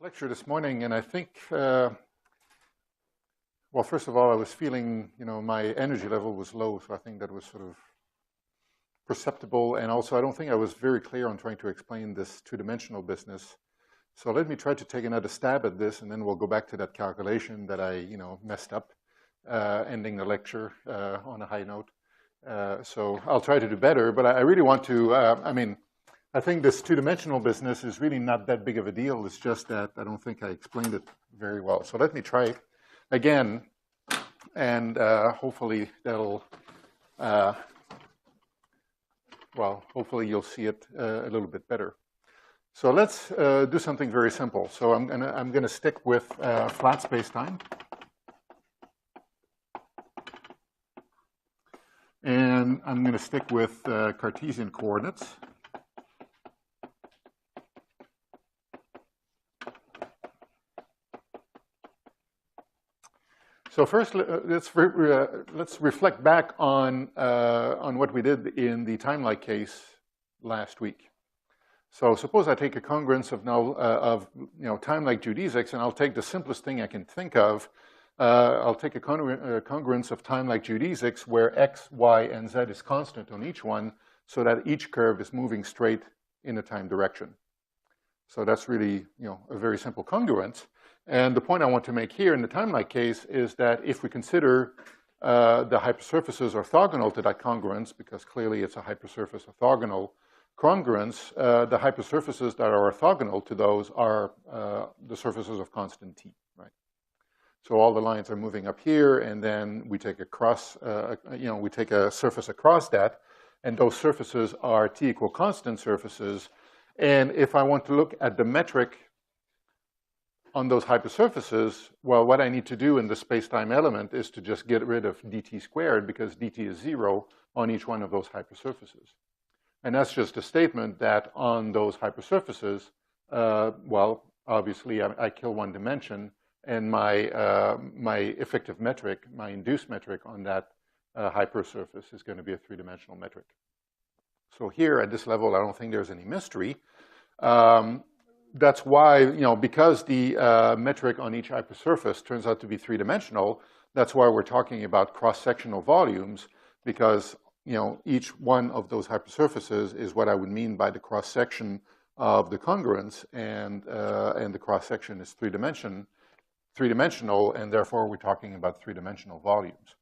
lecture this morning, and I think, well, first of all, I was feeling, my energy level was low, so I think that was sort of perceptible, and also I don't think I was very clear on trying to explain this two-dimensional business. So let me try to take another stab at this, and then we'll go back to that calculation that I, messed up, ending the lecture on a high note. So I'll try to do better, but I really want to, I think this two-dimensional business is really not that big of a deal. It's just that I don't think I explained it very well. So let me try again, and hopefully that'll, hopefully you'll see it a little bit better. So let's do something very simple. So I'm gonna stick with flat space-time. And I'm going to stick with Cartesian coordinates. So first, let's reflect back on what we did in the time-like case last week. So suppose I take a congruence of time-like geodesics, and I'll take the simplest thing I can think of. I'll take a congruence of time-like geodesics where x, y, and z is constant on each one, so that each curve is moving straight in a time direction. So that's really, a very simple congruence. And the point I want to make here in the time-like case is that if we consider the hypersurfaces orthogonal to that congruence, because clearly it's a hypersurface orthogonal congruence, the hypersurfaces that are orthogonal to those are the surfaces of constant t, right? So all the lines are moving up here, and then we take a cross, we take a surface across that, and those surfaces are t equal constant surfaces. And if I want to look at the metric on those hypersurfaces, well, what I need to do in the space-time element is to just get rid of dt squared, because dt is 0 on each one of those hypersurfaces. And that's just a statement that on those hypersurfaces, well, obviously I kill one dimension, and my effective metric, my induced metric on that hypersurface is going to be a three-dimensional metric. So here at this level, I don't think there's any mystery. That's why, because the metric on each hypersurface turns out to be three-dimensional, that's why we're talking about cross-sectional volumes, because each one of those hypersurfaces is what I would mean by the cross-section of the congruence, and the cross-section is three-dimensional, and therefore we're talking about three-dimensional volumes.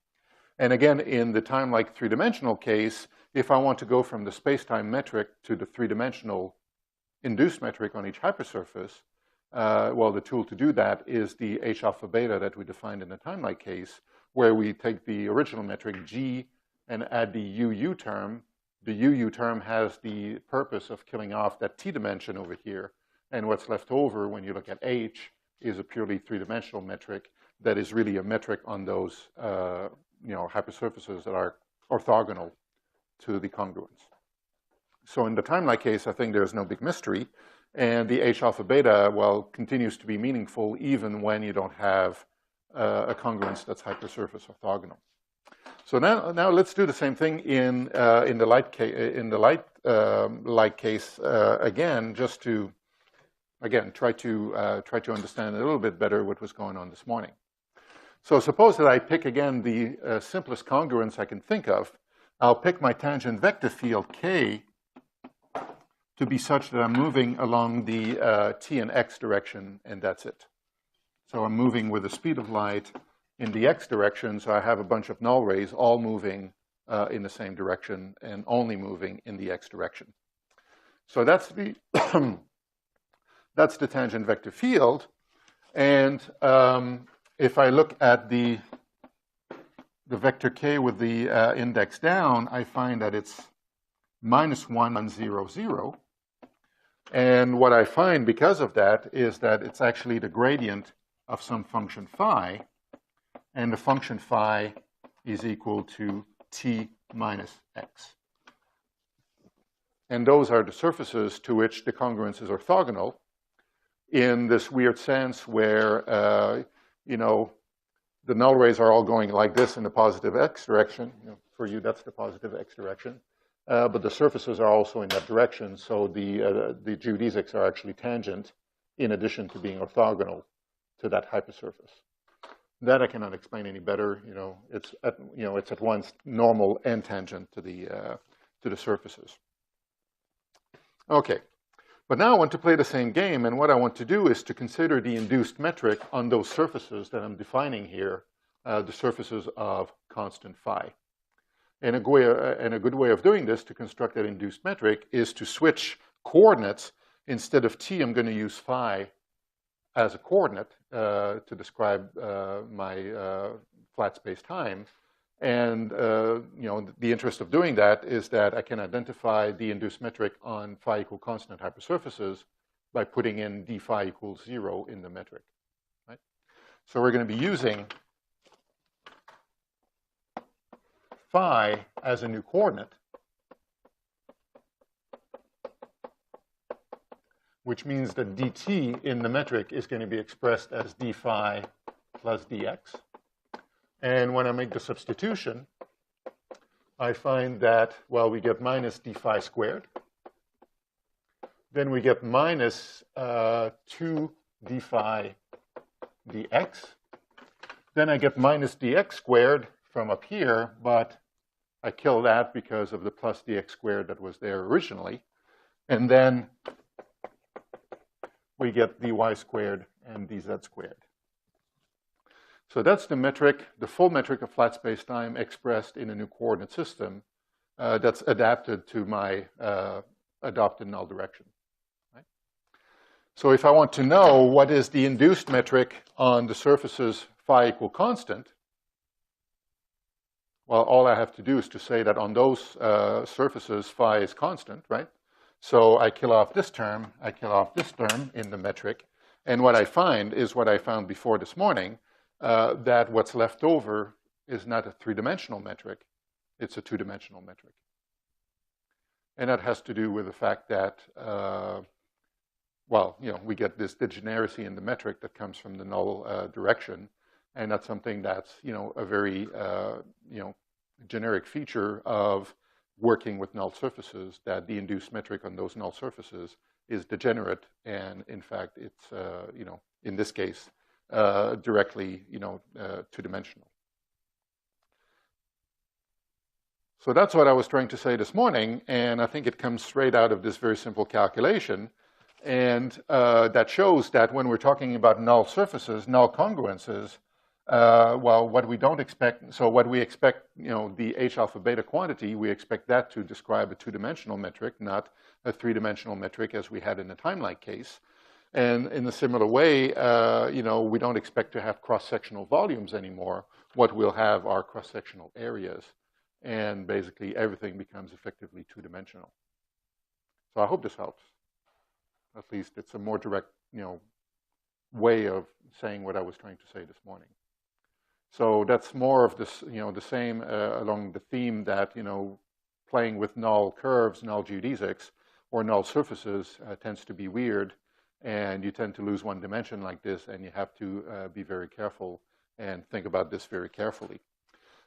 And again, in the time-like three-dimensional case, if I want to go from the space-time metric to the three-dimensional induced metric on each hypersurface, well, the tool to do that is the h alpha beta that we defined in the time-like case, where we take the original metric g and add the UU term. The UU term has the purpose of killing off that t dimension over here, and what's left over when you look at h is a purely three-dimensional metric that is really a metric on those hypersurfaces that are orthogonal to the congruence. So in the time-like case, I think there's no big mystery, and the h alpha beta, well, continues to be meaningful even when you don't have a congruence that's hypersurface orthogonal. So now let's do the same thing in the light case again, just to try to understand a little bit better what was going on this morning. So suppose that I pick again the simplest congruence I can think of. I'll pick my tangent vector field k to be such that I'm moving along the t and x direction, and that's it. So I'm moving with the speed of light in the x direction, so I have a bunch of null rays all moving in the same direction and only moving in the x direction. So that's the that's the tangent vector field, and if I look at the vector k with the index down, I find that it's -1, 1, 0, 0. And what I find because of that is that it's actually the gradient of some function phi, and the function phi is equal to t minus x. And those are the surfaces to which the congruence is orthogonal in this weird sense where, the null rays are all going like this in the positive x direction. For you, that's the positive x direction. But the surfaces are also in that direction, so the geodesics are actually tangent in addition to being orthogonal to that hypersurface. That I cannot explain any better. It's at once normal and tangent to the surfaces. Okay, but now I want to play the same game, and what I want to do is to consider the induced metric on those surfaces that I'm defining here, the surfaces of constant phi. And a good way of doing this to construct that induced metric is to switch coordinates. Instead of t, I'm going to use phi as a coordinate to describe my flat space time. And the interest of doing that is that I can identify the induced metric on phi equal constant hypersurfaces by putting in d phi equals 0 in the metric. Right? So we're going to be using phi as a new coordinate, which means that dt in the metric is going to be expressed as d phi plus dx. And when I make the substitution, I find that, well, we get minus d phi squared. Then we get minus 2 d phi dx. Then I get minus dx squared from up here, but I kill that because of the plus dx squared that was there originally. And then we get dy squared and dz squared. So that's the metric, the full metric of flat space-time expressed in a new coordinate system that's adapted to my adopted null direction. Right? So if I want to know what is the induced metric on the surfaces phi equal constant, well, all I have to do is to say that on those surfaces phi is constant, right? So I kill off this term, I kill off this term in the metric, and what I find is what I found before this morning, that what's left over is not a three-dimensional metric, it's a two-dimensional metric. And that has to do with the fact that, we get this degeneracy in the metric that comes from the null direction, and that's something that's, a very, generic feature of working with null surfaces, that the induced metric on those null surfaces is degenerate, and in fact, it's, in this case, directly, two-dimensional. So that's what I was trying to say this morning, and I think it comes straight out of this very simple calculation, and that shows that when we're talking about null surfaces, null congruences, what we don't expect, so what we expect, the H alpha beta quantity, we expect that to describe a two-dimensional metric, not a three-dimensional metric as we had in the time-like case. And in a similar way, we don't expect to have cross-sectional volumes anymore. What we'll have are cross-sectional areas. And basically, everything becomes effectively two-dimensional. So I hope this helps. At least it's a more direct, way of saying what I was trying to say this morning. So that's more of this, the same along the theme that, playing with null curves, null geodesics, or null surfaces tends to be weird. And you tend to lose one dimension like this, and you have to be very careful and think about this very carefully.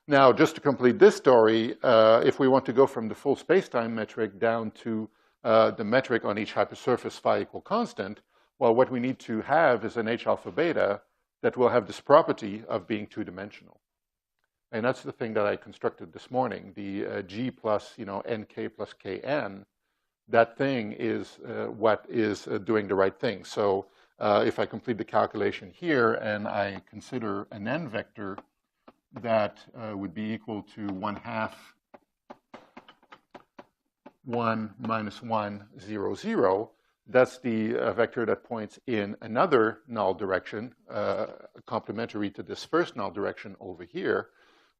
Now, just to complete this story, if we want to go from the full spacetime metric down to the metric on each hypersurface phi equal constant, well, what we need to have is an H alpha beta that will have this property of being two-dimensional. And that's the thing that I constructed this morning, the G plus, NK plus KN. That thing is what is doing the right thing. So if I complete the calculation here and I consider an n vector that would be equal to 1/2 1 minus 1 0 0, that's the vector that points in another null direction, complementary to this first null direction over here.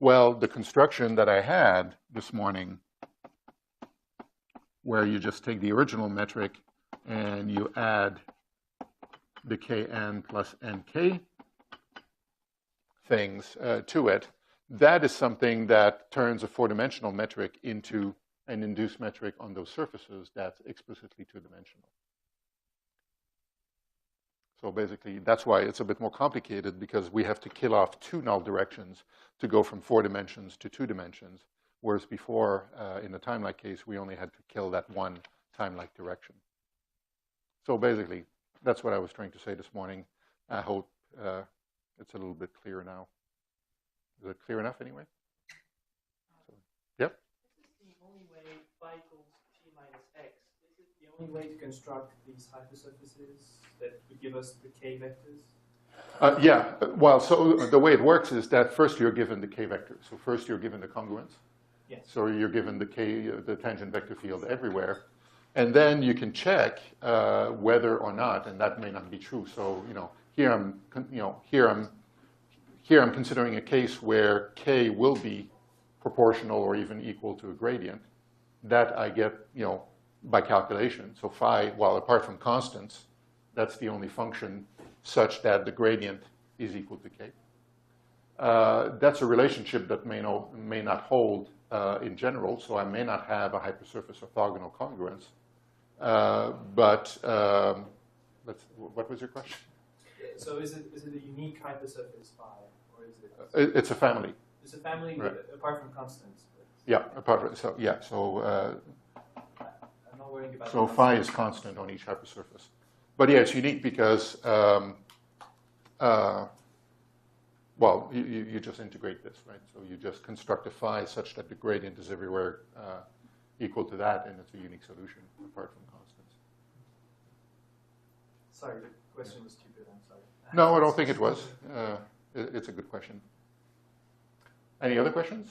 Well, the construction that I had this morning, where you just take the original metric and you add the Kn plus Nk things to it, that is something that turns a four-dimensional metric into an induced metric on those surfaces that's explicitly two-dimensional. So basically, that's why it's a bit more complicated, because we have to kill off two null directions to go from 4 dimensions to 2 dimensions. Whereas before, in the time-like case, we only had to kill that one time-like direction. So basically, that's what I was trying to say this morning. I hope it's a little bit clearer now. Is it clear enough anyway? So, yep. This is the only way phi equals t minus x. Is it the only way to construct these hypersurfaces that would give us the k vectors? Yeah, well, so the way it works is that first you're given the k vector. So first you're given the congruence. Yes. So you're given the k, the tangent vector field everywhere. And then you can check whether or not, and that may not be true. So, here I'm considering a case where k will be proportional or even equal to a gradient. That I get, by calculation. So phi, well, apart from constants, that's the only function such that the gradient is equal to k. That's a relationship that may not hold in general, so I may not have a hypersurface orthogonal congruence. What was your question? So is it a unique hypersurface phi, or is it? It's a family. It's a family, right. Apart from constants. Yeah, apart from I'm not worrying about. So phi is constant on each hypersurface. But yeah, it's unique because, well, you just integrate this, right? So you just construct a phi such that the gradient is everywhere equal to that, and it's a unique solution apart from constants. Sorry, the question was stupid. I'm sorry. No, I don't think it was. It's a good question. Any other questions?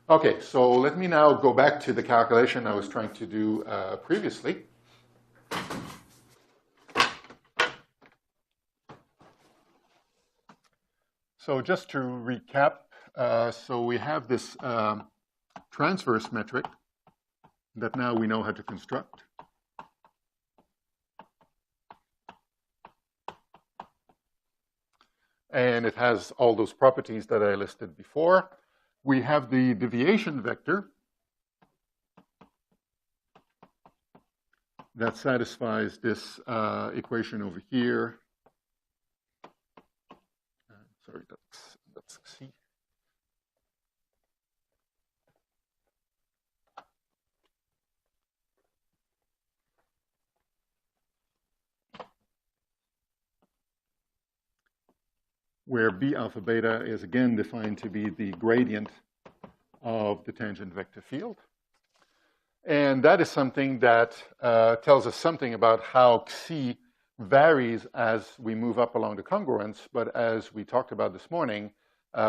Okay, so let me now go back to the calculation I was trying to do previously. So just to recap, so we have this transverse metric that now we know how to construct. And it has all those properties that I listed before. We have the deviation vector that satisfies this equation over here. Sorry, that's C. Where B alpha beta is again defined to be the gradient of the tangent vector field. And that is something that tells us something about how Xi varies as we move up along the congruence. But as we talked about this morning,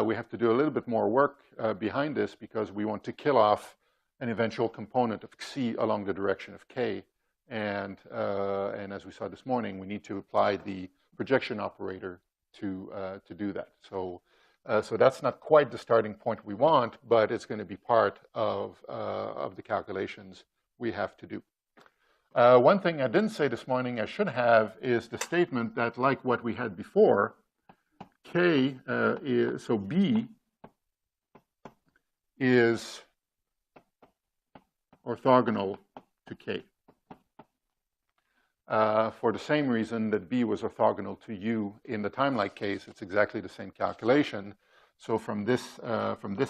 we have to do a little bit more work behind this because we want to kill off an eventual component of Xi along the direction of K. And as we saw this morning, we need to apply the projection operator to do that. So that's not quite the starting point we want, but it's going to be part of the calculations we have to do. One thing I didn't say this morning I should have is the statement that, like what we had before, B is orthogonal to K. For the same reason that B was orthogonal to U in the time-like case, it's exactly the same calculation. So from this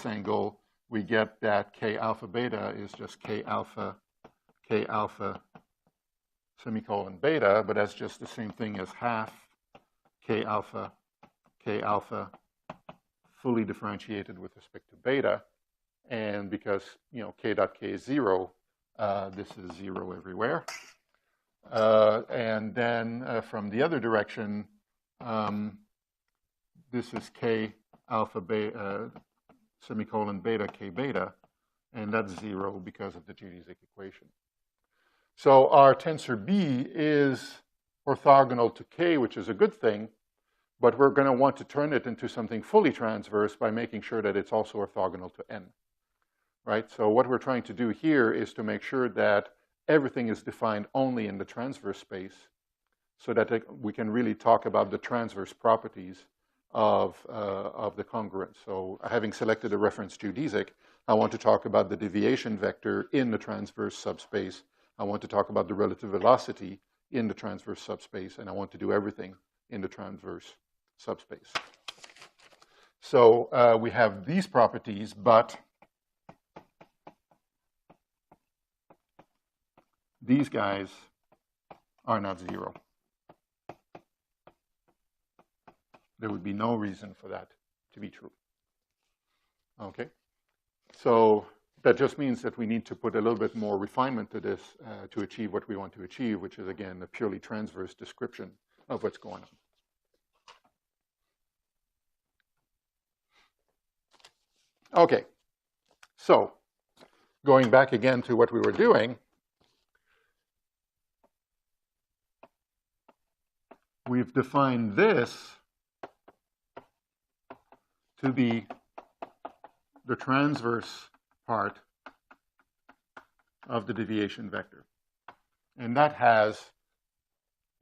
angle, we get that K alpha beta is just K alpha semicolon beta, but that's just the same thing as half K alpha fully differentiated with respect to beta. And because K dot K is 0, this is 0 everywhere. And then from the other direction, this is K alpha beta semicolon beta K beta, and that's 0 because of the geodesic equation. So our tensor B is orthogonal to K, which is a good thing, but we're going to want to turn it into something fully transverse by making sure that it's also orthogonal to N, right? So what we're trying to do here is to make sure that everything is defined only in the transverse space so that we can really talk about the transverse properties of the congruence. So having selected a reference geodesic, I want to talk about the deviation vector in the transverse subspace. I want to talk about the relative velocity in the transverse subspace, and I want to do everything in the transverse subspace. So we have these properties, but these guys are not 0. There would be no reason for that to be true. Okay? So that just means that we need to put a little bit more refinement to this to achieve what we want to achieve, which is, again, a purely transverse description of what's going on. Okay, so going back again to what we were doing, we've defined this to be the transverse part of the deviation vector. And that has,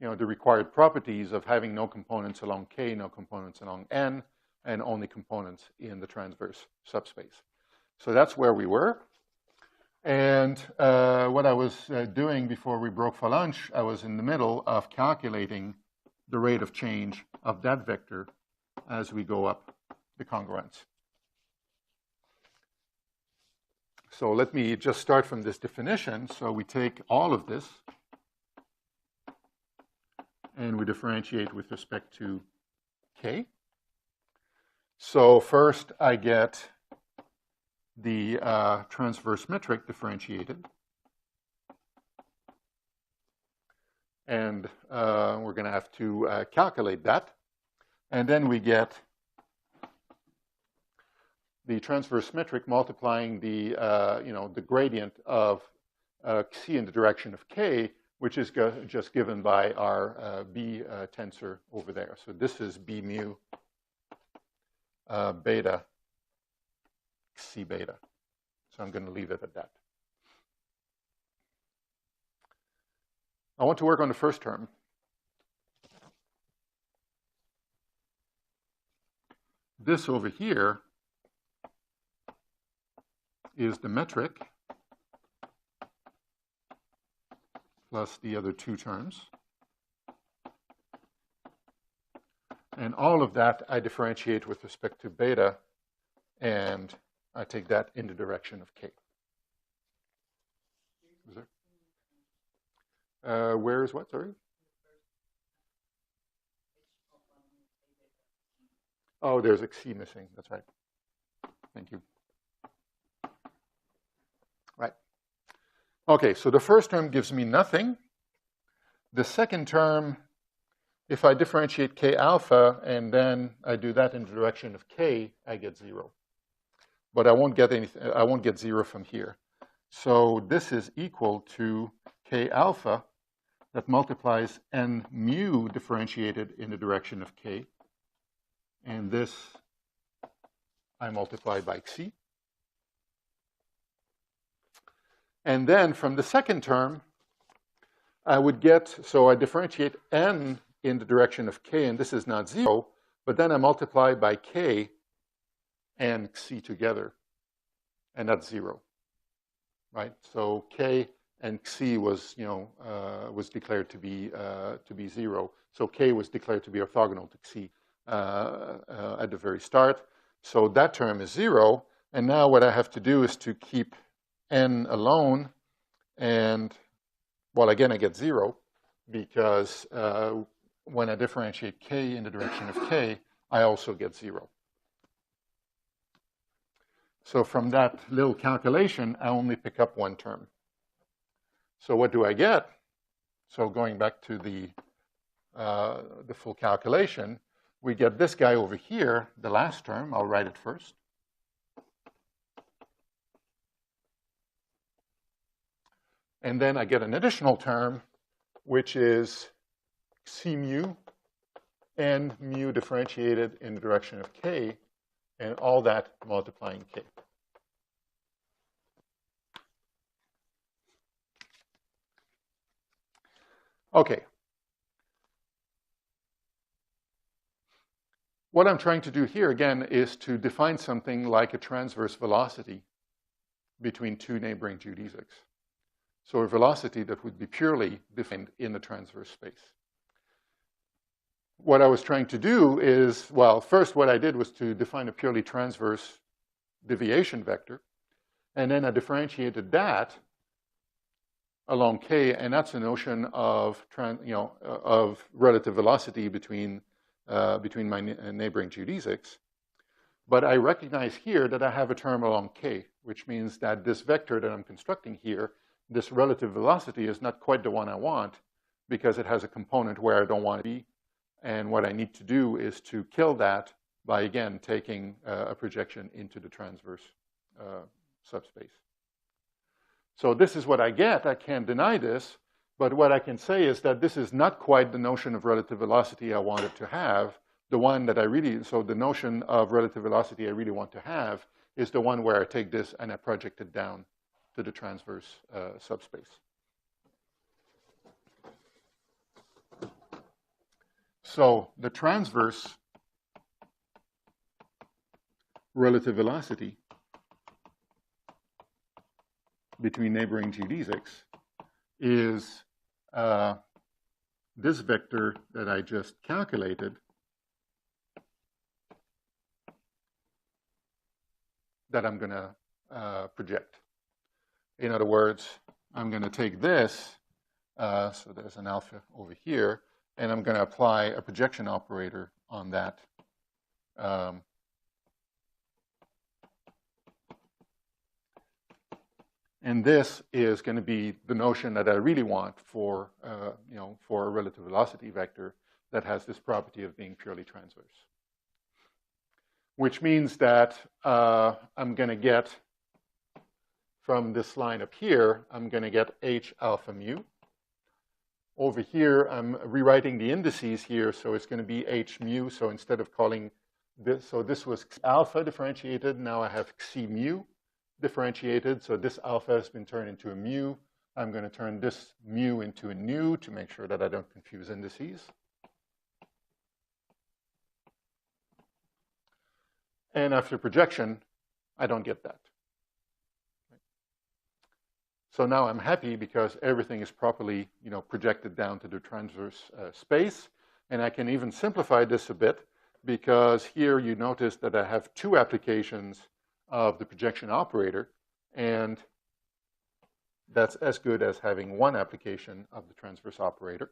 the required properties of having no components along K, no components along N, and only components in the transverse subspace. So that's where we were. And what I was doing before we broke for lunch, I was in the middle of calculating the rate of change of that vector as we go up the congruence. So let me just start from this definition. So we take all of this and we differentiate with respect to K. So first I get the transverse metric differentiated. And we're going to have to calculate that. And then we get the transverse metric multiplying the, the gradient of C in the direction of K, which is just given by our B tensor over there. So this is B mu beta C beta. So I'm going to leave it at that. I want to work on the first term. This over here is the metric plus the other two terms. And all of that I differentiate with respect to beta, and I take that in the direction of K. Is there? Where is what, sorry? Oh, there's a C missing, that's right. Thank you. Right. Okay, so the first term gives me nothing. The second term, if I differentiate K alpha and then I do that in the direction of K, I get 0. But I won't get anything, I won't get 0 from here. So this is equal to K alpha that multiplies N mu differentiated in the direction of K. And this I multiply by Xi. And then from the second term, I would get, so I differentiate N in the direction of K, and this is not 0, but then I multiply by K and Xi together, and that's 0, right? So K and Xi was, was declared to be 0. So K was declared to be orthogonal to Xi at the very start. So that term is 0, and now what I have to do is to keep N alone, and, well, again, I get 0, because when I differentiate K in the direction of K, I also get 0. So from that little calculation, I only pick up one term. So what do I get? So going back to the full calculation, we get this guy over here, the last term. I'll write it first. And then I get an additional term, which is C mu and mu differentiated in the direction of K, and all that multiplying K. Okay. What I'm trying to do here, again, is to define something like a transverse velocity between two neighboring geodesics. So a velocity that would be purely defined in the transverse space. What I was trying to do is, well, first what I did was to define a purely transverse deviation vector, and then I differentiated that along k, and that's a notion of of relative velocity between my neighboring geodesics. But I recognize here that I have a term along k, which means that this vector that I'm constructing here, this relative velocity, is not quite the one I want because it has a component where I don't want to be. And what I need to do is to kill that by, again, taking a projection into the transverse subspace. So this is what I get. I can't deny this. But what I can say is that this is not quite the notion of relative velocity I wanted to have. The one that so the notion of relative velocity I really want to have is the one where I take this and I project it down to the transverse subspace. So the transverse relative velocity between neighboring geodesics is this vector that I just calculated that I'm going to project. In other words, I'm going to take this, so there's an alpha over here, and I'm going to apply a projection operator on that. And this is going to be the notion that I really want for, for a relative velocity vector that has this property of being purely transverse. Which means that I'm going to get, from this line up here, I'm going to get h alpha mu. Over here, I'm rewriting the indices here, so it's going to be h mu. So instead of calling this, so this was alpha differentiated, now I have xi mu differentiated. So this alpha has been turned into a mu. I'm going to turn this mu into a nu to make sure that I don't confuse indices. And after projection, I don't get that. So now I'm happy because everything is properly, projected down to the transverse space. And I can even simplify this a bit because here you notice that I have two applications of the projection operator, and that's as good as having one application of the transverse operator.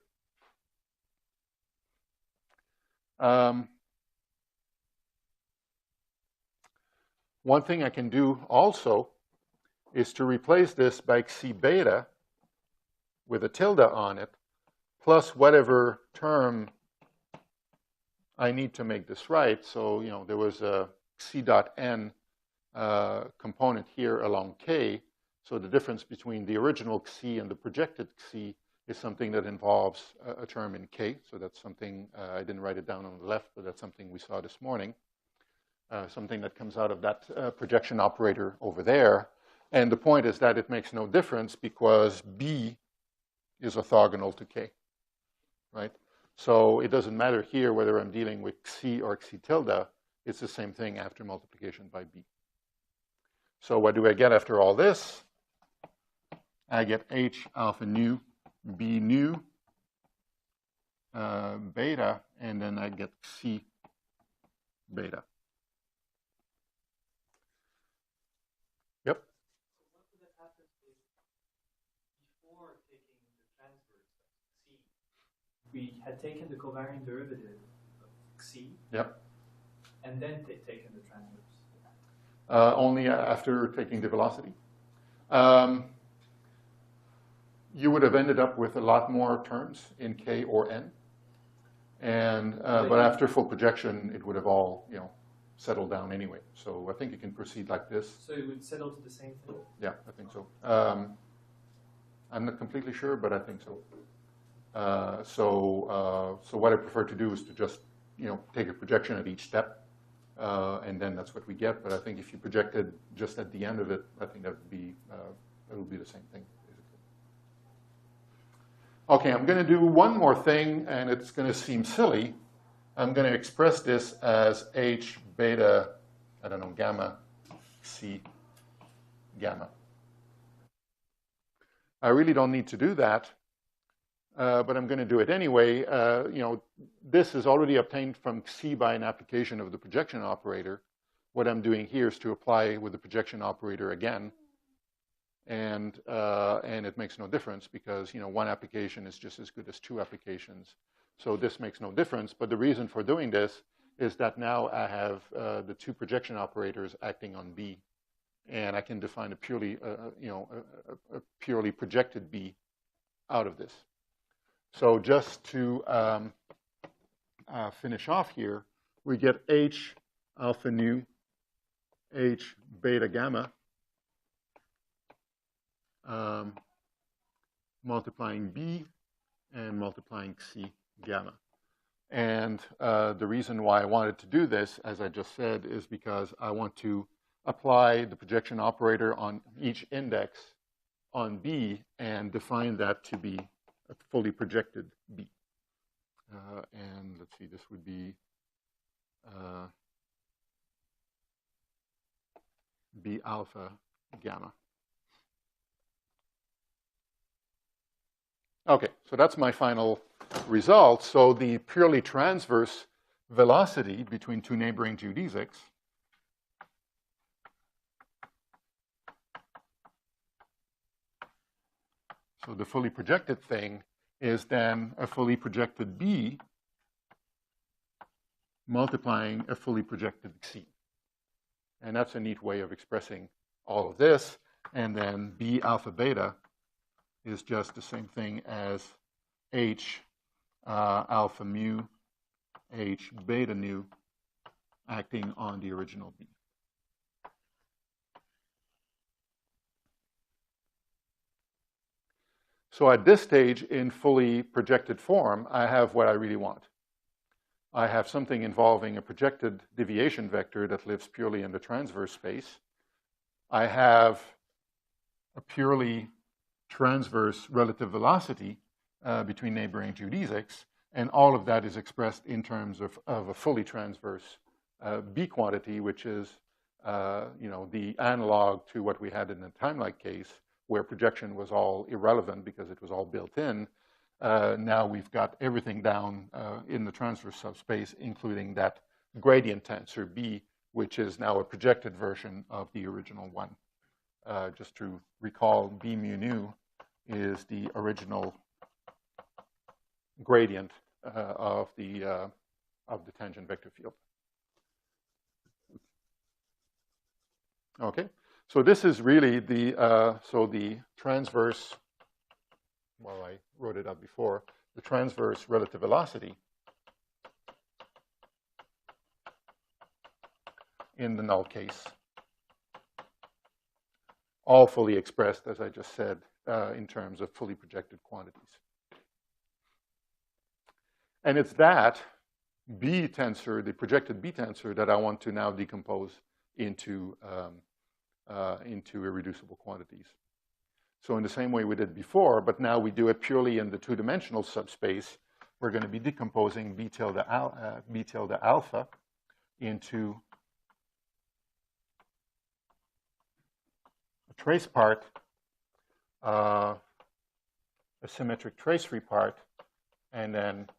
One thing I can do also is to replace this by xi beta with a tilde on it, plus whatever term I need to make this right. So, there was a xi dot n component here along k. So the difference between the original xi and the projected xi is something that involves a term in k. So that's something, I didn't write it down on the left, but that's something we saw this morning. Something that comes out of that projection operator over there. And the point is that it makes no difference because B is orthogonal to K, right? So it doesn't matter here whether I'm dealing with Xi or Xi tilde. It's the same thing after multiplication by B. So what do I get after all this? I get H alpha nu, B nu, beta, and then I get Xi beta. Yep. So what would have happened if before taking the transverse of xi, we had taken the covariant derivative of xi, yep, and then taken the transverse? Only after taking the velocity. You would have ended up with a lot more terms in K or N. And, but after full projection, it would have all, settled down anyway. So I think you can proceed like this. So it would settle to the same thing? Yeah, I think so. I'm not completely sure, but I think so. So what I prefer to do is to just, take a projection at each step, and then that's what we get. But I think if you projected just at the end of it, I think that would be, it would be the same thing. Okay, I'm going to do one more thing, and it's going to seem silly. I'm going to express this as H beta, I don't know, gamma, C gamma. I really don't need to do that, but I'm going to do it anyway. This is already obtained from C by an application of the projection operator. What I'm doing here is to apply with the projection operator again. and it makes no difference because one application is just as good as two applications. So this makes no difference. But the reason for doing this is that now I have the two projection operators acting on B, and I can define a purely a purely projected B out of this. So just to finish off here, we get H alpha nu, H beta gamma, multiplying B and multiplying C gamma. And the reason why I wanted to do this, as I just said, is because I want to apply the projection operator on each index on B and define that to be a fully projected B. And let's see, this would be B alpha gamma. Okay, so that's my final result. So the purely transverse velocity between two neighboring geodesics so the fully projected thing is then a fully projected B multiplying a fully projected C. And that's a neat way of expressing all of this. And then B alpha beta is just the same thing as H alpha mu, H beta nu acting on the original B. So at this stage in fully projected form, I have what I really want. I have something involving a projected deviation vector that lives purely in the transverse space. I have a purely transverse relative velocity between neighboring geodesics, and all of that is expressed in terms of a fully transverse B quantity, which is the analog to what we had in the timelike case, where projection was all irrelevant because it was all built in. Now we've got everything down in the transverse subspace, including that gradient tensor B, which is now a projected version of the original one. Just to recall, B mu nu is the original gradient of the tangent vector field. Okay, so this is really the transverse. Well, I wrote it up before. The transverse relative velocity in the null case, all fully expressed, as I just said, in terms of fully projected quantities. And it's that B tensor, the projected B tensor, that I want to now decompose into irreducible quantities. So in the same way we did before, but now we do it purely in the two-dimensional subspace, we're going to be decomposing B tilde alpha into a trace part, a symmetric trace-free part, and then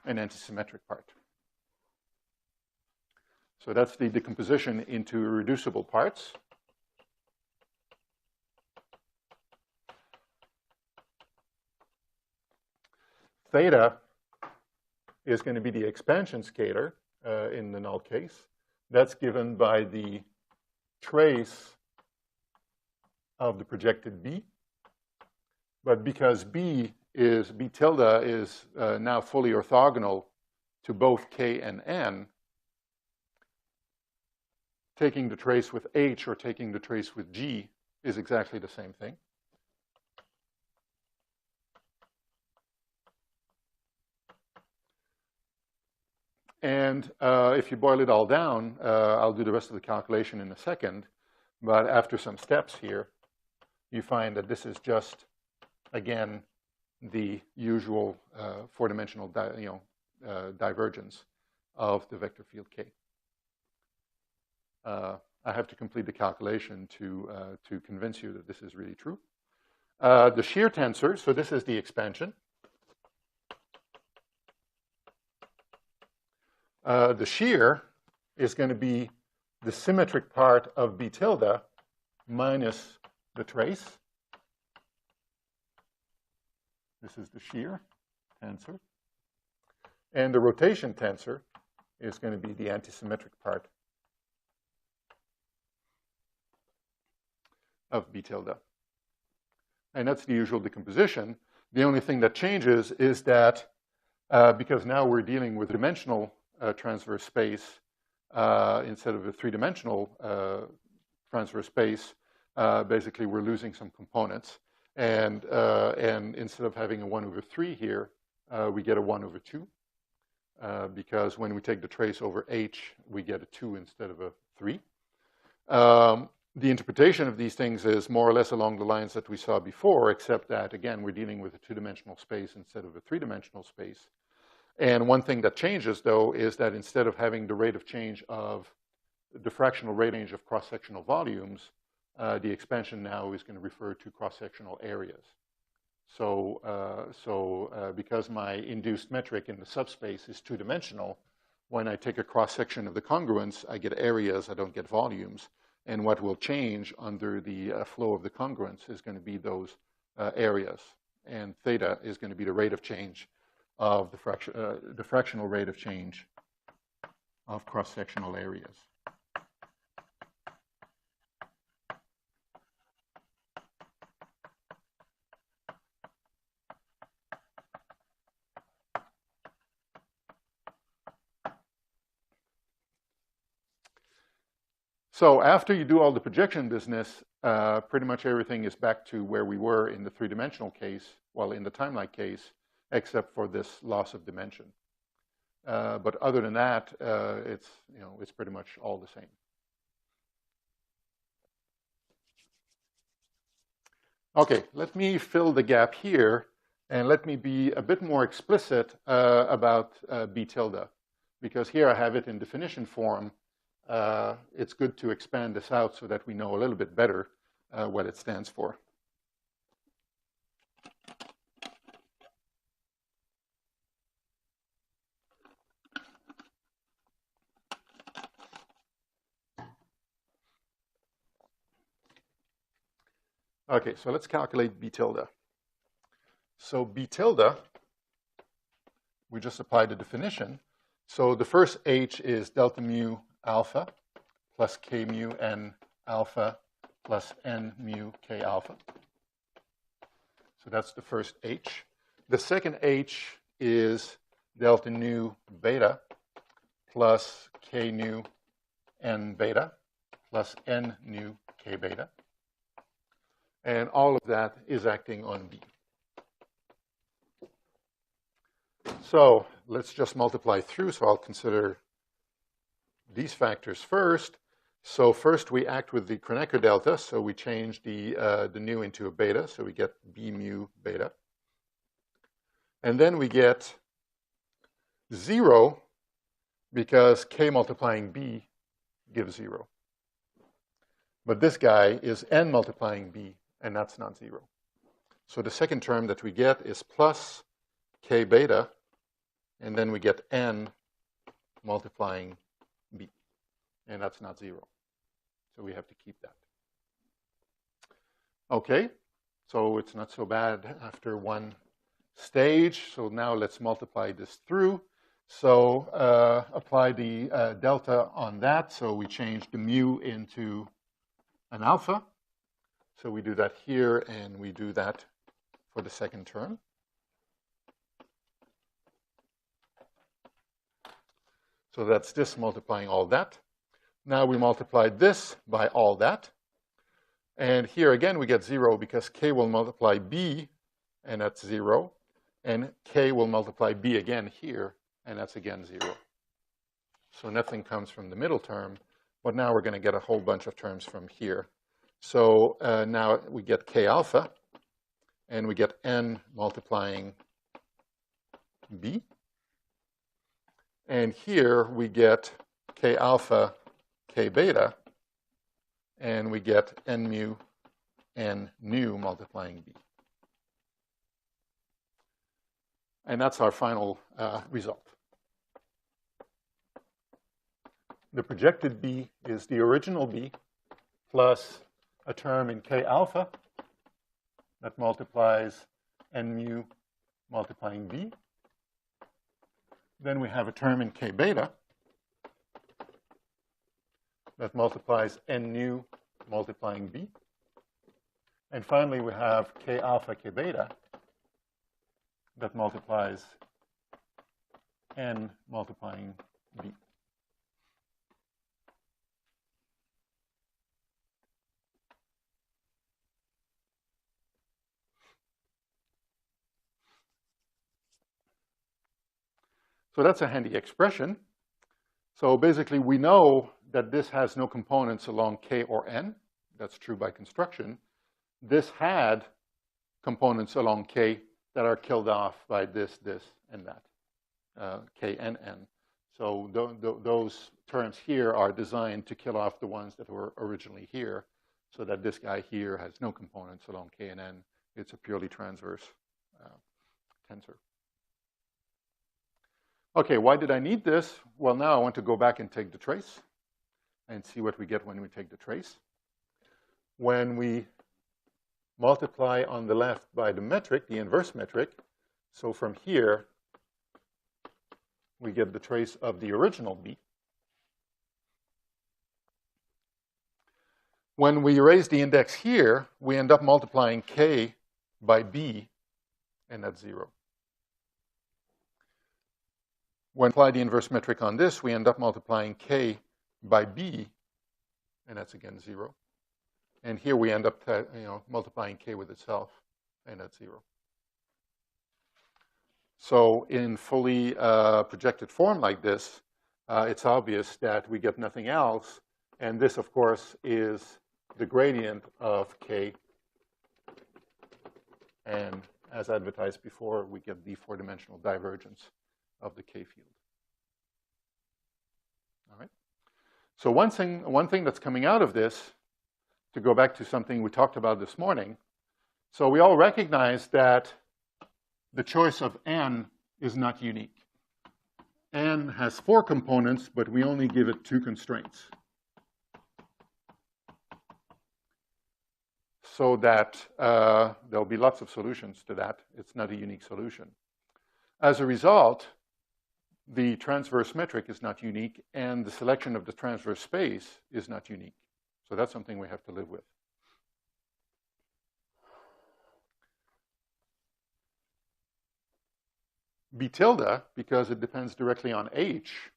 an antisymmetric part. So that's the decomposition into irreducible parts. Theta is going to be the expansion scalar in the null case. That's given by the trace of the projected B. But because B tilde is now fully orthogonal to both K and N, taking the trace with H or taking the trace with G is exactly the same thing. And if you boil it all down, I'll do the rest of the calculation in a second, but after some steps here, you find that this is just, again, the usual four-dimensional divergence of the vector field K. I have to complete the calculation to convince you that this is really true. The shear tensor, so this is the expansion. The shear is going to be the symmetric part of B tilde minus the trace. This is the shear tensor. And the rotation tensor is going to be the antisymmetric part of B tilde. And that's the usual decomposition. The only thing that changes is that because now we're dealing with dimensional transverse space instead of a three-dimensional transverse space, basically we're losing some components. And instead of having a 1/3 here, we get a 1/2. Because when we take the trace over h, we get a 2 instead of a 3. The interpretation of these things is more or less along the lines that we saw before, except that, again, we're dealing with a two-dimensional space instead of a three-dimensional space. And one thing that changes, though, is that instead of having the rate of change of the fractional range of cross-sectional volumes, the expansion now is going to refer to cross-sectional areas. So because my induced metric in the subspace is two-dimensional, when I take a cross-section of the congruence, I get areas, I don't get volumes. And what will change under the flow of the congruence is going to be those areas. And theta is going to be the rate of change of the fractional rate of change of cross-sectional areas. So after you do all the projection business, pretty much everything is back to where we were in the three-dimensional case, well, in the timelike case, except for this loss of dimension. But other than that, it's pretty much all the same. Okay, let me fill the gap here, and let me be a bit more explicit about B tilde, because here I have it in definition form. It's good to expand this out so that we know a little bit better what it stands for. Okay, so let's calculate B tilde. So B tilde, we just applied the definition. So the first H is delta mu alpha plus k mu n alpha plus n mu k alpha. So that's the first H. The second H is delta nu beta plus k nu n beta plus n nu k beta. And all of that is acting on B. So let's just multiply through. So I'll consider these factors first. So first we act with the Kronecker delta. So we change the nu into a beta. So we get B mu beta. And then we get 0 because k multiplying B gives 0. But this guy is n multiplying B, and that's not 0. So the second term that we get is plus k beta, and then we get n multiplying B, and that's not 0. So we have to keep that. Okay, so it's not so bad after one stage. So now let's multiply this through. So apply the delta on that. So we change the mu into an alpha. So we do that here, and we do that for the second term. So that's this multiplying all that. Now we multiplied this by all that. And here again we get 0 because k will multiply b, and that's 0. And k will multiply b again here, and that's again 0. So nothing comes from the middle term, but now we're going to get a whole bunch of terms from here. So now we get k alpha, and we get n multiplying b. And here we get k alpha, k beta, and we get n mu and nu multiplying b. And that's our final result. The projected B is the original B plus a term in K alpha that multiplies N mu multiplying B. Then we have a term in K beta that multiplies N nu multiplying B. And finally, we have K alpha, K beta that multiplies N multiplying B. So that's a handy expression. So basically, we know that this has no components along K or N. That's true by construction. This had components along K that are killed off by this, and that, K and N. So those terms here are designed to kill off the ones that were originally here, so that this guy here has no components along K and N. It's a purely transverse tensor. Okay, why did I need this? Well, now I want to go back and take the trace and see what we get when we take the trace. When we multiply on the left by the metric, the inverse metric, so from here, we get the trace of the original B. When we raise the index here, we end up multiplying K by B, and that's 0. When we apply the inverse metric on this, we end up multiplying K by B, and that's again 0. And here we end up multiplying K with itself, and that's 0. So in fully projected form like this, it's obvious that we get nothing else. And this, of course, is the gradient of K. And as advertised before, we get the four-dimensional divergence of the K field. All right. So one thing that's coming out of this, to go back to something we talked about this morning, so we all recognize that the choice of N is not unique. N has 4 components, but we only give it 2 constraints. So that there'll be lots of solutions to that. It's not a unique solution. As a result, the transverse metric is not unique, and the selection of the transverse space is not unique. So that's something we have to live with. B tilde, because it depends directly on H,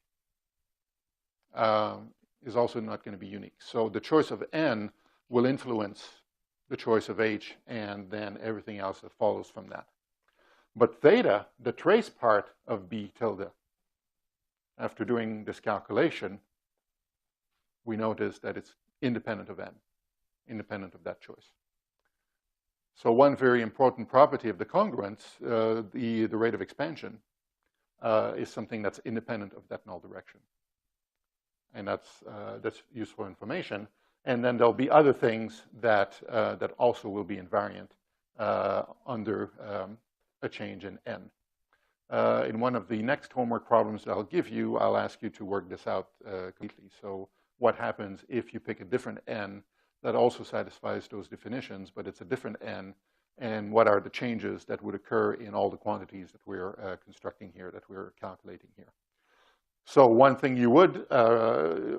is also not going to be unique. So the choice of N will influence the choice of H, and then everything else that follows from that. But theta, the trace part of B tilde, after doing this calculation, we notice that it's independent of N, independent of that choice. So one very important property of the congruence, the rate of expansion, is something that's independent of that null direction. And that's useful information. And then there'll be other things that also will be invariant under a change in N. In one of the next homework problems that I'll give you, I'll ask you to work this out completely. So what happens if you pick a different N that also satisfies those definitions, but it's a different N, and what are the changes that would occur in all the quantities that we're constructing here, that we're calculating here. So one thing you would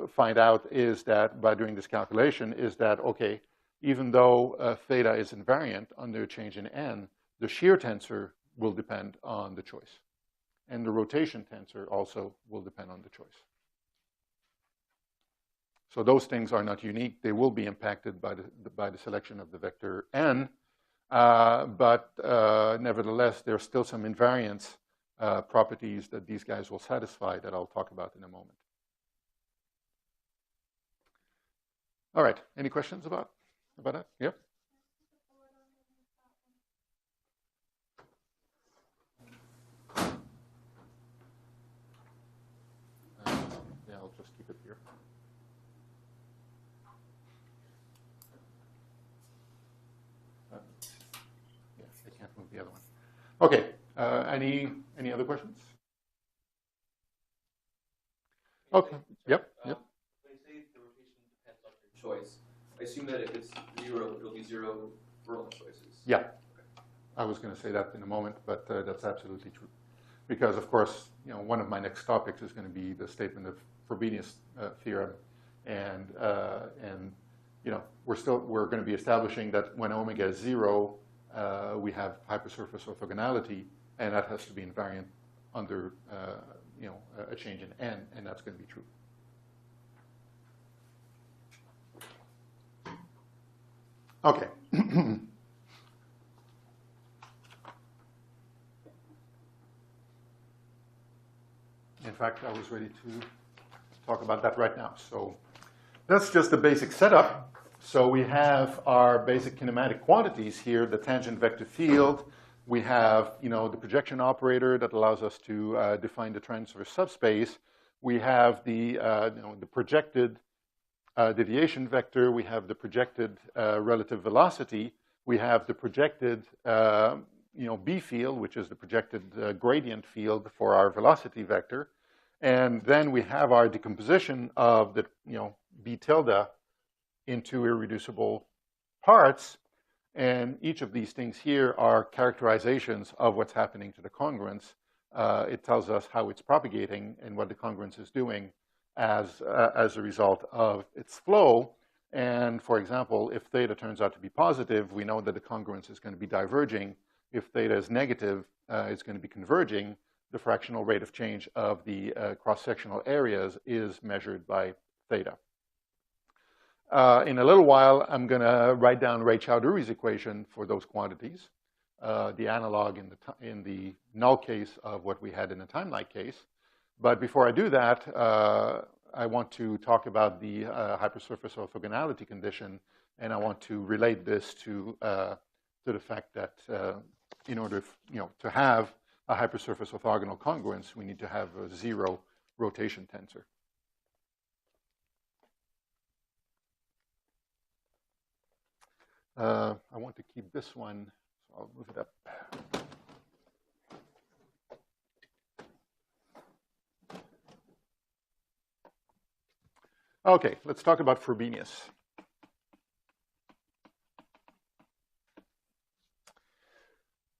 find out is that by doing this calculation is that, okay, even though theta is invariant under a change in N, the shear tensor will depend on the choice. And the rotation tensor also will depend on the choice. So those things are not unique. They will be impacted by the selection of the vector N. But nevertheless, there's still some invariance properties that these guys will satisfy that I'll talk about in a moment. All right. Any questions about that? Yep. Yeah, I'll just keep it here. Yeah, I can't move the other one. Okay. Any other questions? Okay. Yep. They say the rotation depends on your choice. I assume that if it's 0, it'll be 0 for all choices. Yeah. I was going to say that in a moment, but that's absolutely true. Because, of course, one of my next topics is going to be the statement of Frobenius theorem, and we're going to be establishing that when omega is 0, we have hypersurface orthogonality, and that has to be invariant under a change in n, and that's going to be true. Okay. In fact, I was ready to talk about that right now. So that's just the basic setup. So we have our basic kinematic quantities here, the tangent vector field. We have, the projection operator that allows us to define the transverse subspace. We have the projected deviation vector. We have the projected relative velocity. We have the projected B field, which is the projected gradient field for our velocity vector. And then we have our decomposition of the B tilde into irreducible parts. And each of these things here are characterizations of what's happening to the congruence. It tells us how it's propagating and what the congruence is doing as a result of its flow. And for example, if theta turns out to be positive, we know that the congruence is going to be diverging. If theta is negative, it's going to be converging. The fractional rate of change of the cross-sectional areas is measured by theta. In a little while, I'm going to write down Ray-Choudhury's equation for those quantities, the analog in the null case of what we had in the timelike case. But before I do that, I want to talk about the hypersurface orthogonality condition, and I want to relate this to the fact that in order to have a hypersurface orthogonal congruence, we need to have a 0 rotation tensor. I want to keep this one, so I'll move it up. Okay, let's talk about Frobenius.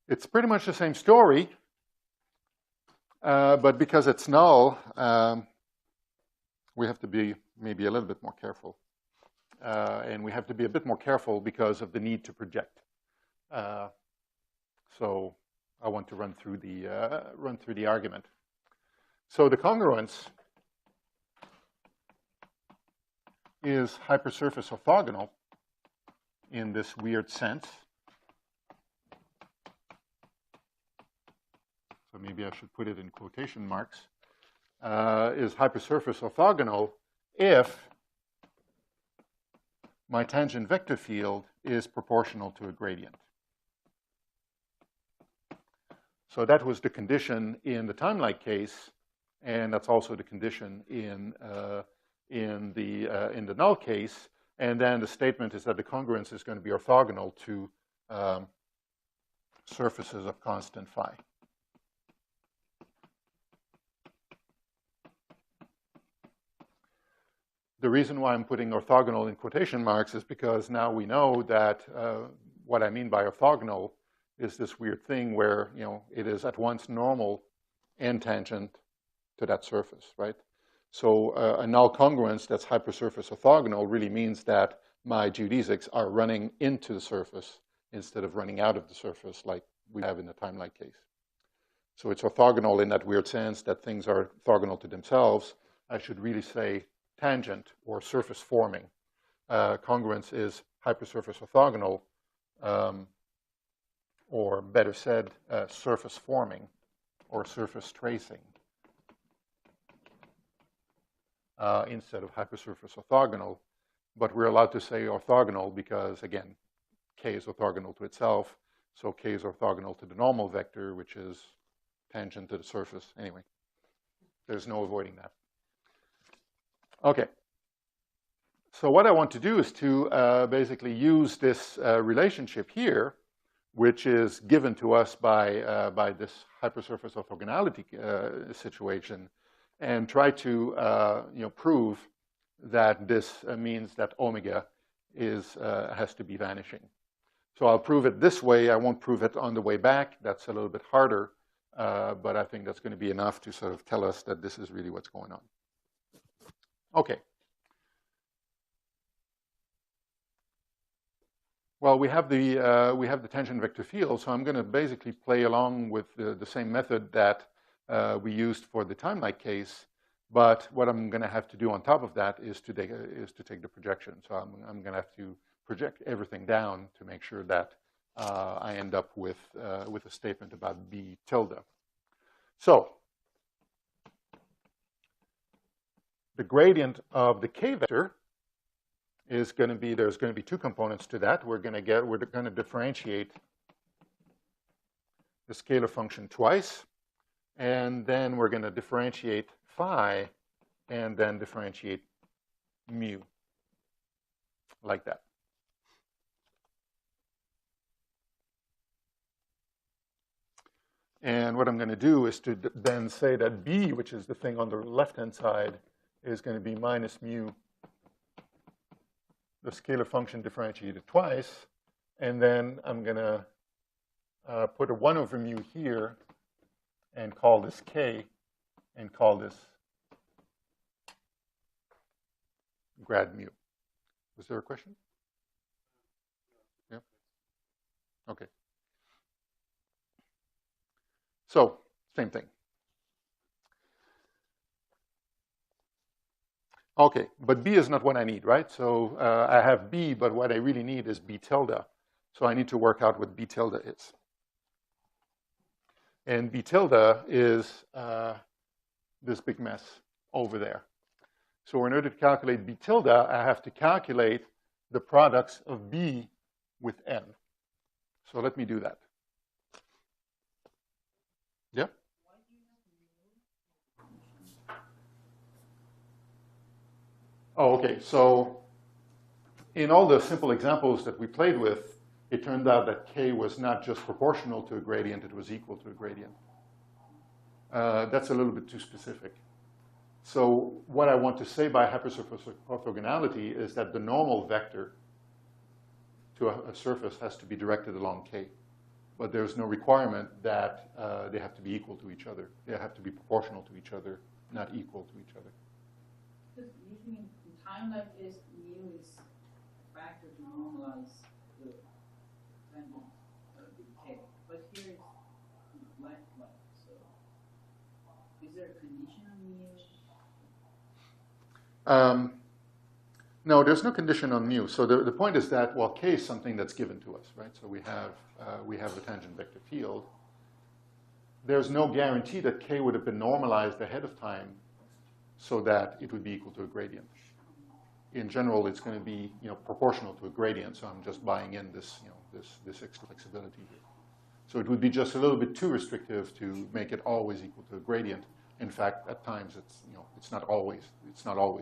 It's pretty much the same story, but because it's null, we have to be maybe a little bit more careful. And we have to be a bit more careful because of the need to project. So I want to run through the argument. So the congruence is hypersurface orthogonal in this weird sense. So maybe I should put it in quotation marks. Is hypersurface orthogonal if my tangent vector field is proportional to a gradient. So that was the condition in the timelike case, and that's also the condition in the null case. And then the statement is that the congruence is going to be orthogonal to surfaces of constant phi. The reason why I'm putting orthogonal in quotation marks is because now we know that what I mean by orthogonal is this weird thing where it is at once normal and tangent to that surface, right? So a null congruence that's hypersurface orthogonal really means that my geodesics are running into the surface instead of running out of the surface like we have in the timelike case. So it's orthogonal in that weird sense that things are orthogonal to themselves. I should really say tangent or surface forming. Congruence is hypersurface orthogonal, or better said, surface forming or surface tracing instead of hypersurface orthogonal. But we're allowed to say orthogonal because, again, K is orthogonal to itself. So K is orthogonal to the normal vector, which is tangent to the surface. Anyway, there's no avoiding that. Okay. So what I want to do is to basically use this relationship here, which is given to us by this hypersurface orthogonality situation, and try to prove that this means that omega has to be vanishing. So I'll prove it this way. I won't prove it on the way back. That's a little bit harder, but I think that's going to be enough to sort of tell us that this is really what's going on. Okay. Well, we have the tangent vector field, so I'm going to basically play along with the same method that we used for the timelike case. But what I'm going to have to do on top of that is to take the projection. So I'm going to have to project everything down to make sure that I end up with a statement about B tilde. So the gradient of the K vector is going to be, there's going to be two components to that. We're going to differentiate the scalar function twice, and then we're going to differentiate phi, and then differentiate mu, like that. And what I'm going to do is to then say that B, which is the thing on the left-hand side, is going to be minus mu, the scalar function differentiated twice. And then I'm going to put a 1 over mu here and call this K and call this grad mu. Was there a question? Yeah. Okay. So, same thing. Okay, but B is not what I need, right? So I have B, but what I really need is B tilde. So I need to work out what B tilde is. And B tilde is this big mess over there. So in order to calculate B tilde, I have to calculate the products of B with N. So let me do that. Yeah? Oh, okay. So in all the simple examples that we played with, it turned out that K was not just proportional to a gradient, it was equal to a gradient. That's a little bit too specific. So what I want to say by hypersurface orthogonality is that the normal vector to a surface has to be directed along K. But there's no requirement that they have to be equal to each other. They have to be proportional to each other, not equal to each other. Because usually in time like this, mu is a factor to normalize the tangent K. But here it's black. So is there a condition on mu? No, there's no condition on mu. So the point is that, well, K is something that's given to us, right? So we have the tangent vector field. There's no guarantee that K would have been normalized ahead of time so that it would be equal to a gradient. In general, it's going to be proportional to a gradient. So I'm just buying in this this extra flexibility here. So it would be just a little bit too restrictive to make it always equal to a gradient. In fact, at times it's not always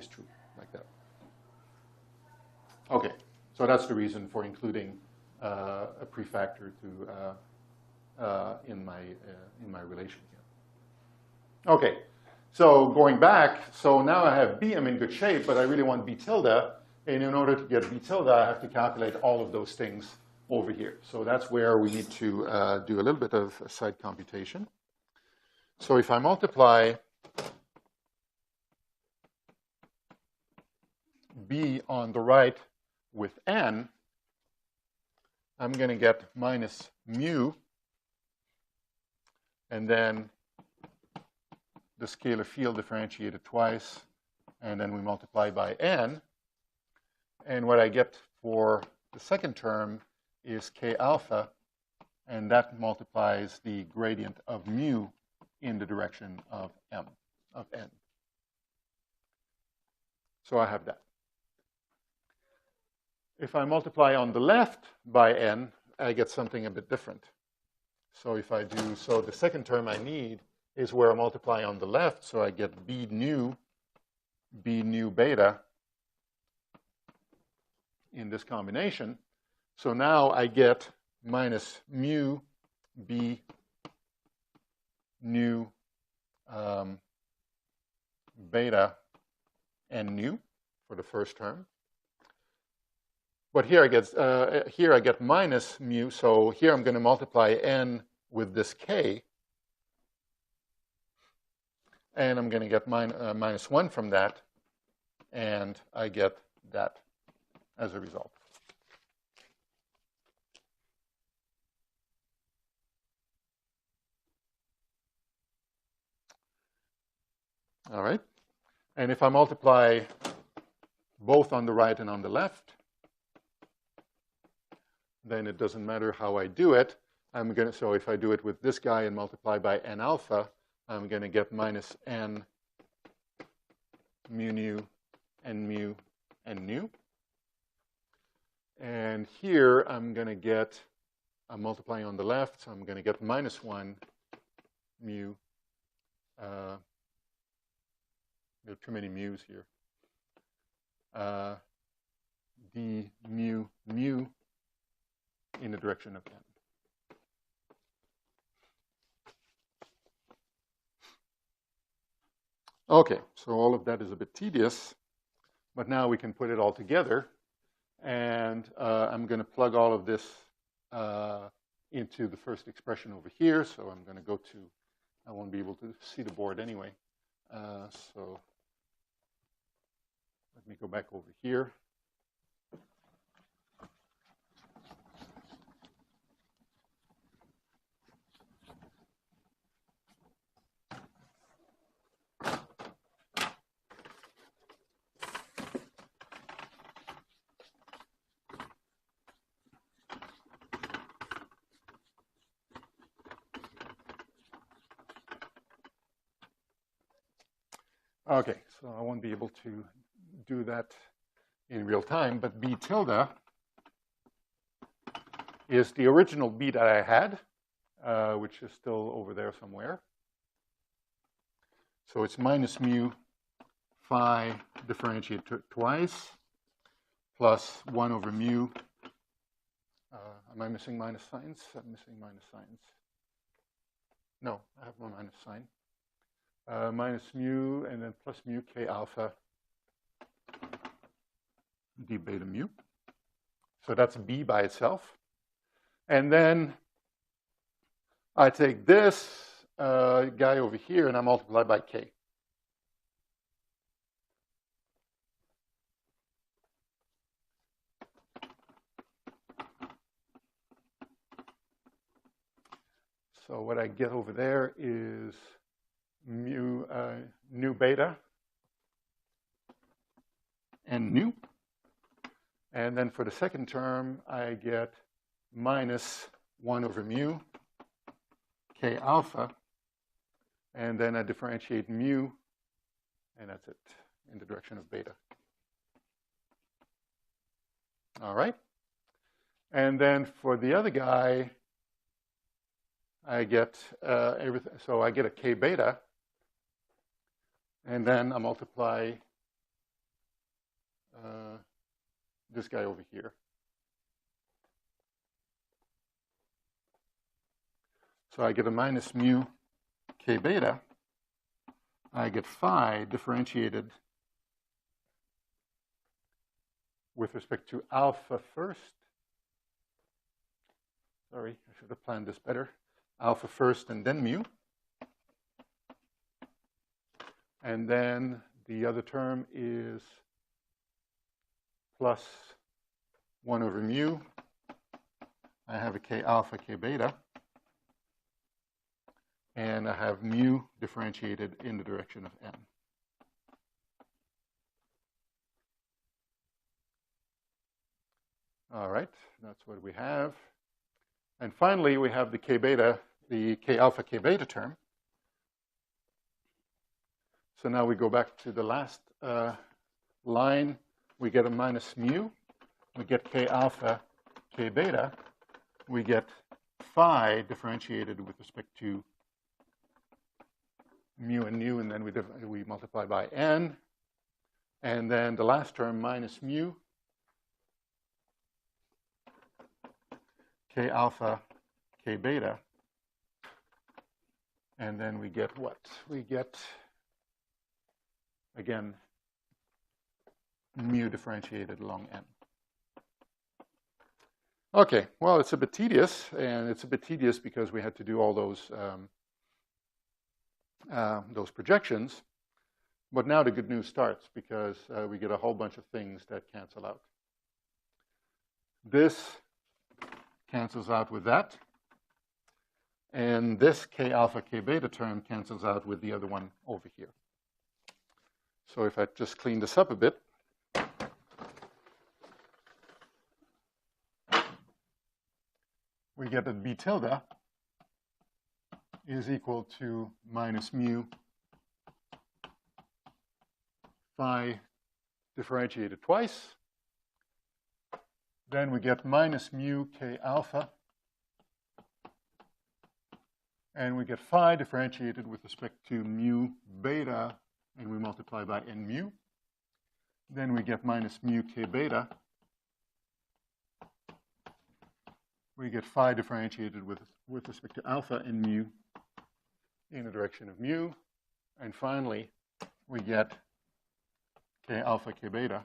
true like that. Okay, so that's the reason for including a prefactor to in my relation here. Okay, so going back, so now I have B, I'm in good shape, but I really want B tilde, and in order to get B tilde, I have to calculate all of those things over here. So that's where we need to do a little bit of a side computation. So if I multiply B on the right with N, I'm going to get minus mu, and then the scalar field differentiated twice, and then we multiply by N. And what I get for the second term is K alpha, and that multiplies the gradient of mu in the direction of N. So I have that. If I multiply on the left by N, I get something a bit different. So if I do, so the second term I need is where I multiply on the left, so I get B nu beta in this combination. So now I get minus mu B nu beta N nu for the first term. But here I get minus mu, so here I'm going to multiply n with this k, and I'm going to get minus 1 from that, and I get that as a result. All right. And if I multiply both on the right and on the left, then it doesn't matter how I do it. So if I do it with this guy and multiply by n alpha, I'm going to get minus n mu nu, n mu, n nu. And here I'm multiplying on the left, so I'm going to get minus 1 mu. There are too many mu's here. D mu mu in the direction of n. Okay, so all of that is a bit tedious, but now we can put it all together. And I'm going to plug all of this into the first expression over here. So I'm going to go to, I won't be able to see the board anyway. So let me go back over here. Okay, so I won't be able to do that in real time, but B tilde is the original B that I had, which is still over there somewhere. So it's minus mu phi differentiated twice plus 1 over mu. Am I missing minus signs? I'm missing minus signs. No, I have no minus sign. Minus mu and then plus mu k alpha d beta mu. So that's B by itself. And then I take this guy over here and I multiply by k. So what I get over there is mu nu beta and nu. And then for the second term, I get minus 1 over mu k alpha. And then I differentiate mu, and that's it, in the direction of beta. All right. And then for the other guy, I get everything. So I get a k beta, and then I multiply this guy over here. So I get a minus mu k beta. I get phi differentiated with respect to alpha first. Sorry, I should have planned this better. Alpha first and then mu. And then the other term is plus 1 over mu. I have a k alpha, k beta. And I have mu differentiated in the direction of n. All right, that's what we have. And finally, we have the k beta, the k alpha, k beta term. So now we go back to the last line. We get a minus mu. We get k alpha, k beta. We get phi differentiated with respect to mu and nu, and then we multiply by n. And then the last term, minus mu, k alpha, k beta. And then we get what? We get, again, mu differentiated along n. Okay, well, it's a bit tedious, and it's a bit tedious because we had to do all those projections. But now the good news starts, because we get a whole bunch of things that cancel out. This cancels out with that, and this k alpha k beta term cancels out with the other one over here. So if I just clean this up a bit, we get that b tilde is equal to minus mu phi differentiated twice. Then we get minus mu k alpha, and we get phi differentiated with respect to mu beta, and we multiply by n mu. Then we get minus mu k beta. We get phi differentiated with respect to alpha n mu in the direction of mu. And finally, we get k alpha k beta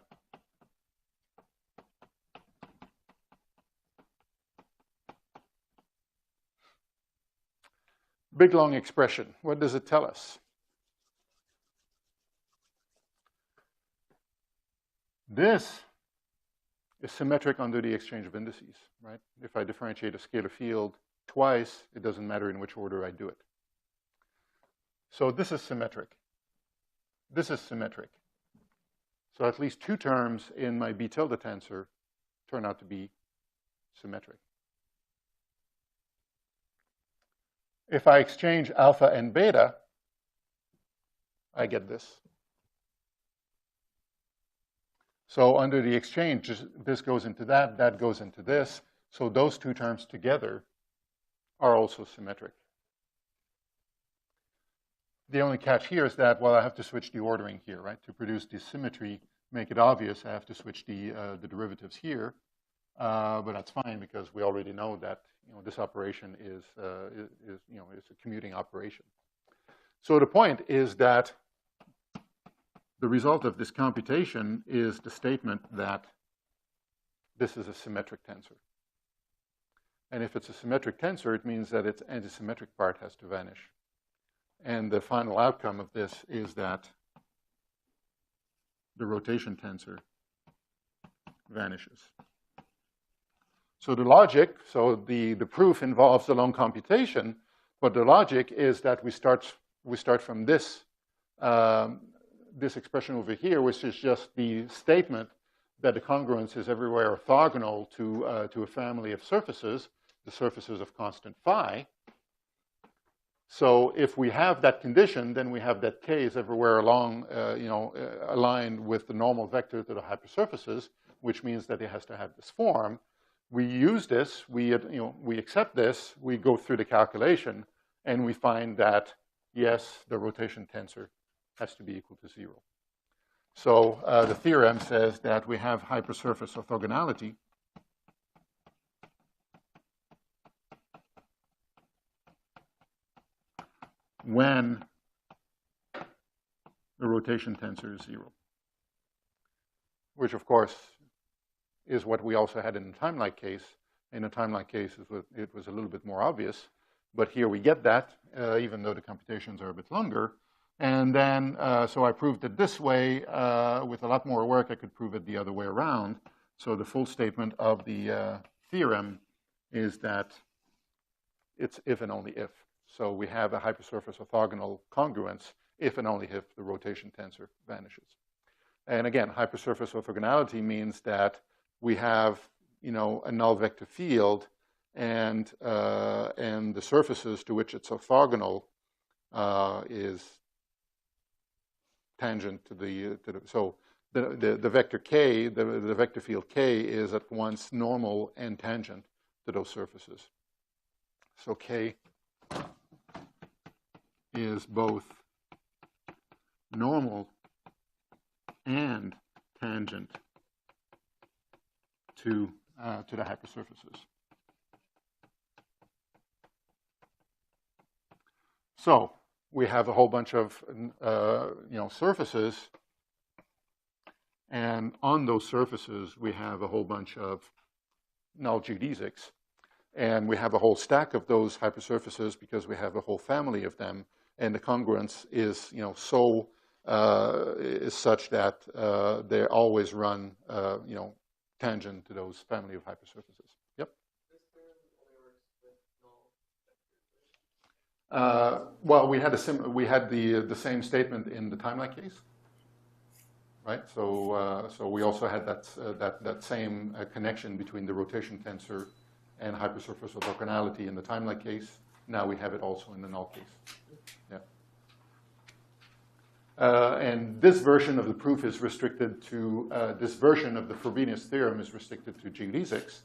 big long expression. What does it tell us? This is symmetric under the exchange of indices, right? If I differentiate a scalar field twice, it doesn't matter in which order I do it. So this is symmetric. This is symmetric. So at least two terms in my b tilde tensor turn out to be symmetric. If I exchange alpha and beta, I get this. So under the exchange, this goes into that, that goes into this. So those two terms together are also symmetric. The only catch here is that, well, I have to switch the ordering here, right? To produce this symmetry, make it obvious, I have to switch the derivatives here. But that's fine, because we already know that this operation is a commuting operation. So the point is that the result of this computation is the statement that this is a symmetric tensor. And if it's a symmetric tensor, it means that its antisymmetric part has to vanish. And the final outcome of this is that the rotation tensor vanishes. So the logic, so the proof involves a long computation, but the logic is that we start from this this expression over here, which is just the statement that the congruence is everywhere orthogonal to a family of surfaces, the surfaces of constant phi. So if we have that condition, then we have that k is everywhere along, aligned with the normal vector to the hypersurfaces, which means that it has to have this form. We use this, we accept this, we go through the calculation, and we find that, yes, the rotation tensor has to be equal to 0. So the theorem says that we have hypersurface orthogonality when the rotation tensor is 0, which, of course, is what we also had in the time-like case. In the time-like case, it was a little bit more obvious, but here we get that, even though the computations are a bit longer. And then, so I proved it this way. With a lot more work, I could prove it the other way around. So the full statement of the theorem is that it's if and only if. So we have a hypersurface orthogonal congruence if and only if the rotation tensor vanishes. And again, hypersurface orthogonality means that we have, a null vector field, and the surfaces to which it's orthogonal is tangent to the so the vector k, the vector field k, is at once normal and tangent to those surfaces. So k is both normal and tangent to the hypersurfaces. So we have a whole bunch of surfaces, and on those surfaces we have a whole bunch of null geodesics. And we have a whole stack of those hypersurfaces because we have a whole family of them. And the congruence is, is such that they always run, tangent to those family of hypersurfaces. Yep. Well, we had the same statement in the timeline case, right? So we also had that same connection between the rotation tensor and hypersurface orthogonality in the timeline case. Now we have it also in the null case. Yeah. And this version of the proof is restricted to, this version of the Frobenius theorem is restricted to geodesics.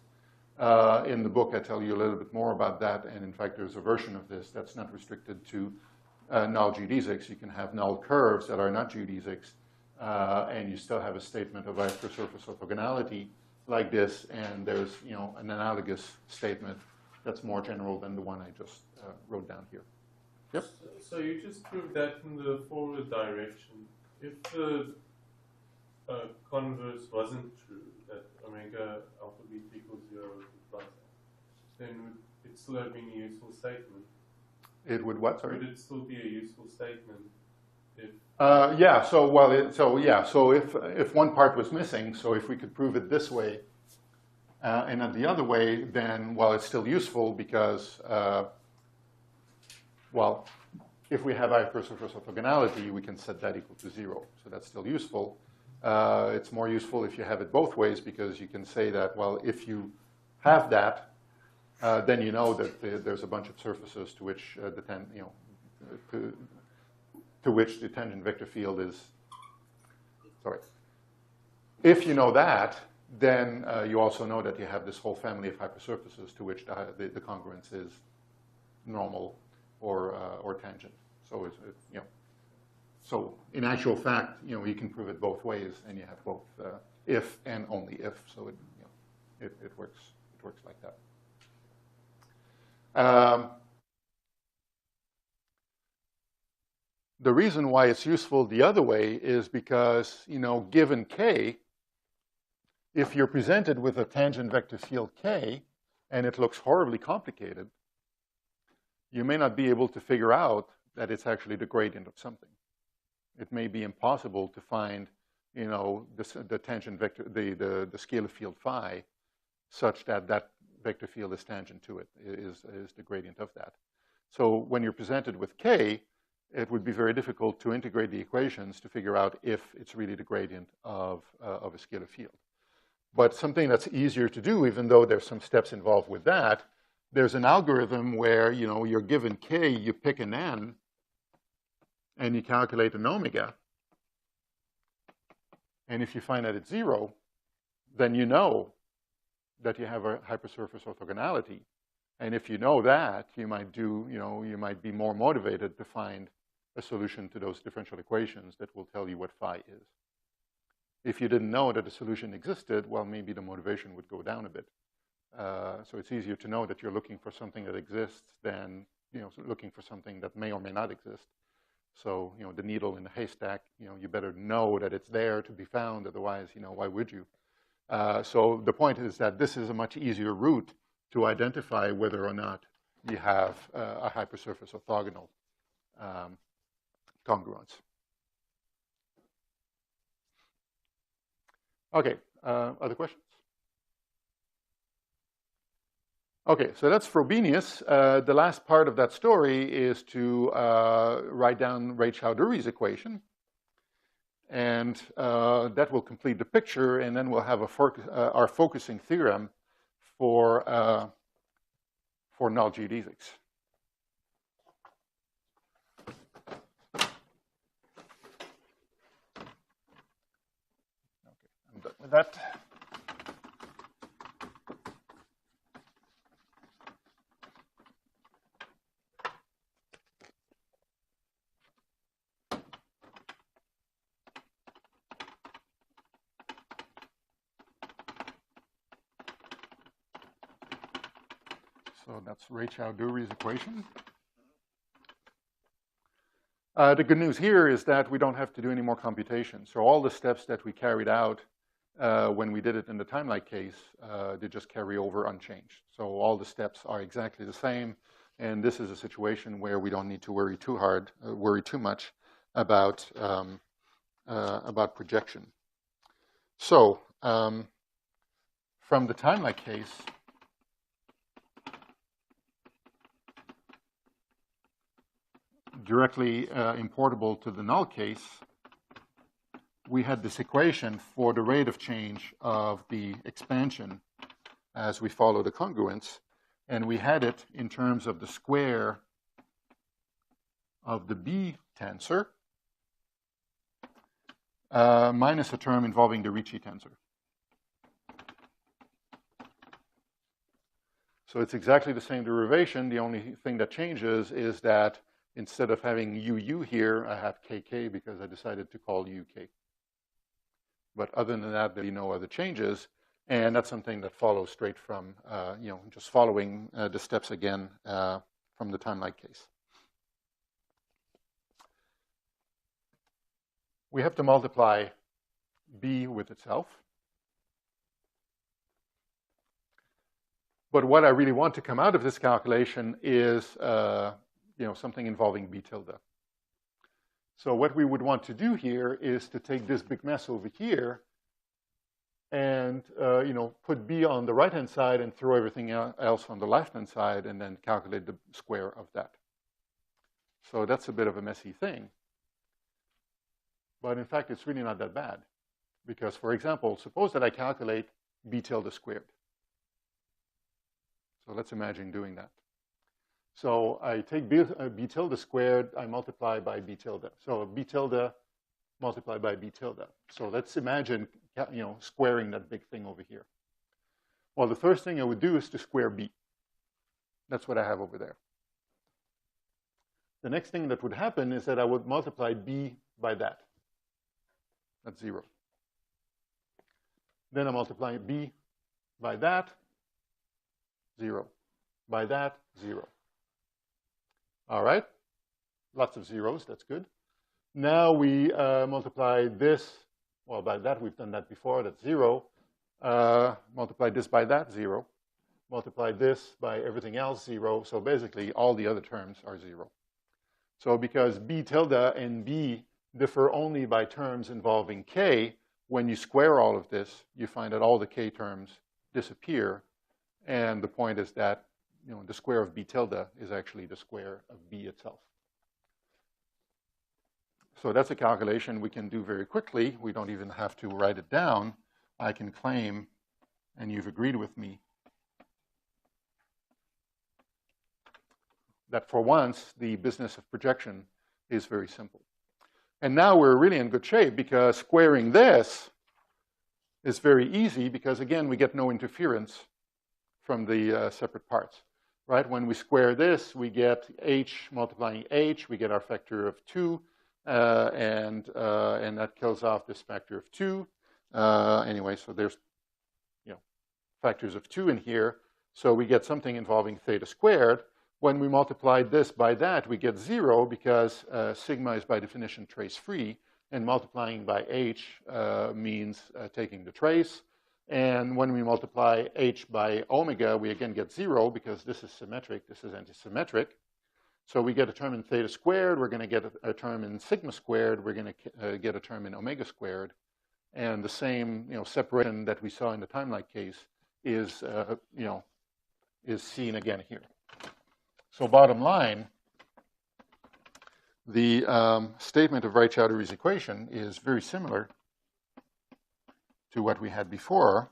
In the book, I tell you a little bit more about that. And in fact, there's a version of this that's not restricted to null geodesics. You can have null curves that are not geodesics, and you still have a statement of hypersurface orthogonality like this. And there's, an analogous statement that's more general than the one I just wrote down here. Yep. So you just proved that in the forward direction. If the converse wasn't true, that omega alpha beta equals 0 implies that, then would it still have been a useful statement? It would what? Sorry. Would it still be a useful statement? If yeah. So if one part was missing, so if we could prove it this way and not the other way, then it's still useful because. Well, if we have hypersurface orthogonality, we can set that equal to 0. So that's still useful. It's more useful if you have it both ways because you can say that, well, if you have that, then you know that there's a bunch of surfaces to which to which the tangent vector field is. Sorry. If you know that, then you also know that you have this whole family of hypersurfaces to which the congruence is normal or tangent. So so in actual fact, you can prove it both ways, and you have both if and only if. So it works. It works like that. The reason why it's useful the other way is because given k, if you're presented with a tangent vector field k, and it looks horribly complicated, you may not be able to figure out that it's actually the gradient of something. It may be impossible to find, the tangent vector, the scalar field phi, such that that vector field is tangent to it, is the gradient of that. So when you're presented with k, it would be very difficult to integrate the equations to figure out if it's really the gradient of a scalar field. But something that's easier to do, even though there's some steps involved with that, there's an algorithm where, you're given k, you pick an n, and you calculate an omega. And if you find that it's 0, then you know that you have a hypersurface orthogonality. And if you know that, you might you might be more motivated to find a solution to those differential equations that will tell you what phi is. If you didn't know that a solution existed, well, maybe the motivation would go down a bit. So it's easier to know that you're looking for something that exists than looking for something that may or may not exist. So the needle in the haystack, you better know that it's there to be found. Otherwise, why would you? So the point is that this is a much easier route to identify whether or not you have a hypersurface orthogonal congruence. Okay, other questions? Okay, so that's Frobenius. The last part of that story is to write down Ray-Chowdhury's equation. And that will complete the picture, and then we'll have our focusing theorem for null geodesics. Okay, I'm done with that. So that's Ray-Chowdhury's equation. The good news here is that we don't have to do any more computation. So all the steps that we carried out when we did it in the timelike case, they just carry over unchanged. So all the steps are exactly the same, and this is a situation where we don't need to worry too much about projection. So from the timelike case, directly importable to the null case, we had this equation for the rate of change of the expansion as we follow the congruence, and we had it in terms of the square of the B tensor minus a term involving the Ricci tensor. So it's exactly the same derivation. The only thing that changes is that instead of having UU here, I have KK because I decided to call UK. But other than that, there will be no other changes. And that's something that follows straight from, just following the steps again from the timelike case. We have to multiply B with itself. But what I really want to come out of this calculation is something involving B tilde. So what we would want to do here is to take this big mess over here and put B on the right-hand side and throw everything else on the left-hand side and then calculate the square of that. So that's a bit of a messy thing. But in fact, it's really not that bad. Because, for example, suppose that I calculate B tilde squared. So let's imagine doing that. So I take B tilde squared, I multiply by B tilde. So B tilde multiplied by B tilde. So let's imagine, squaring that big thing over here. Well, the first thing I would do is to square B. That's what I have over there. The next thing that would happen is that I would multiply B by that. That's 0. Then I multiply B by that, 0. By that, 0. All right, lots of zeros, that's good. Now we multiply this, well, by that, we've done that before, that's 0. Multiply this by that, 0. Multiply this by everything else, 0. So basically, all the other terms are 0. So because B tilde and B differ only by terms involving K, when you square all of this, you find that all the K terms disappear. And the point is that the square of B tilde is actually the square of B itself. So that's a calculation we can do very quickly. We don't even have to write it down. I can claim, and you've agreed with me, that for once, the business of projection is very simple. And now we're really in good shape because squaring this is very easy because, again, we get no interference from the separate parts. Right? When we square this, we get h multiplying h. We get our factor of 2, and that kills off this factor of 2. Anyway, so there's factors of 2 in here. So we get something involving theta squared. When we multiply this by that, we get 0 because sigma is by definition trace-free, and multiplying by h means taking the trace. And when we multiply h by omega, we again get 0 because this is symmetric, this is antisymmetric. So we get a term in theta squared, we're going to get a term in sigma squared, we're going to get a term in omega squared. And the same separation that we saw in the timelike case is, is seen again here. So bottom line, the statement of Wright-Choudhury's equation is very similar to what we had before.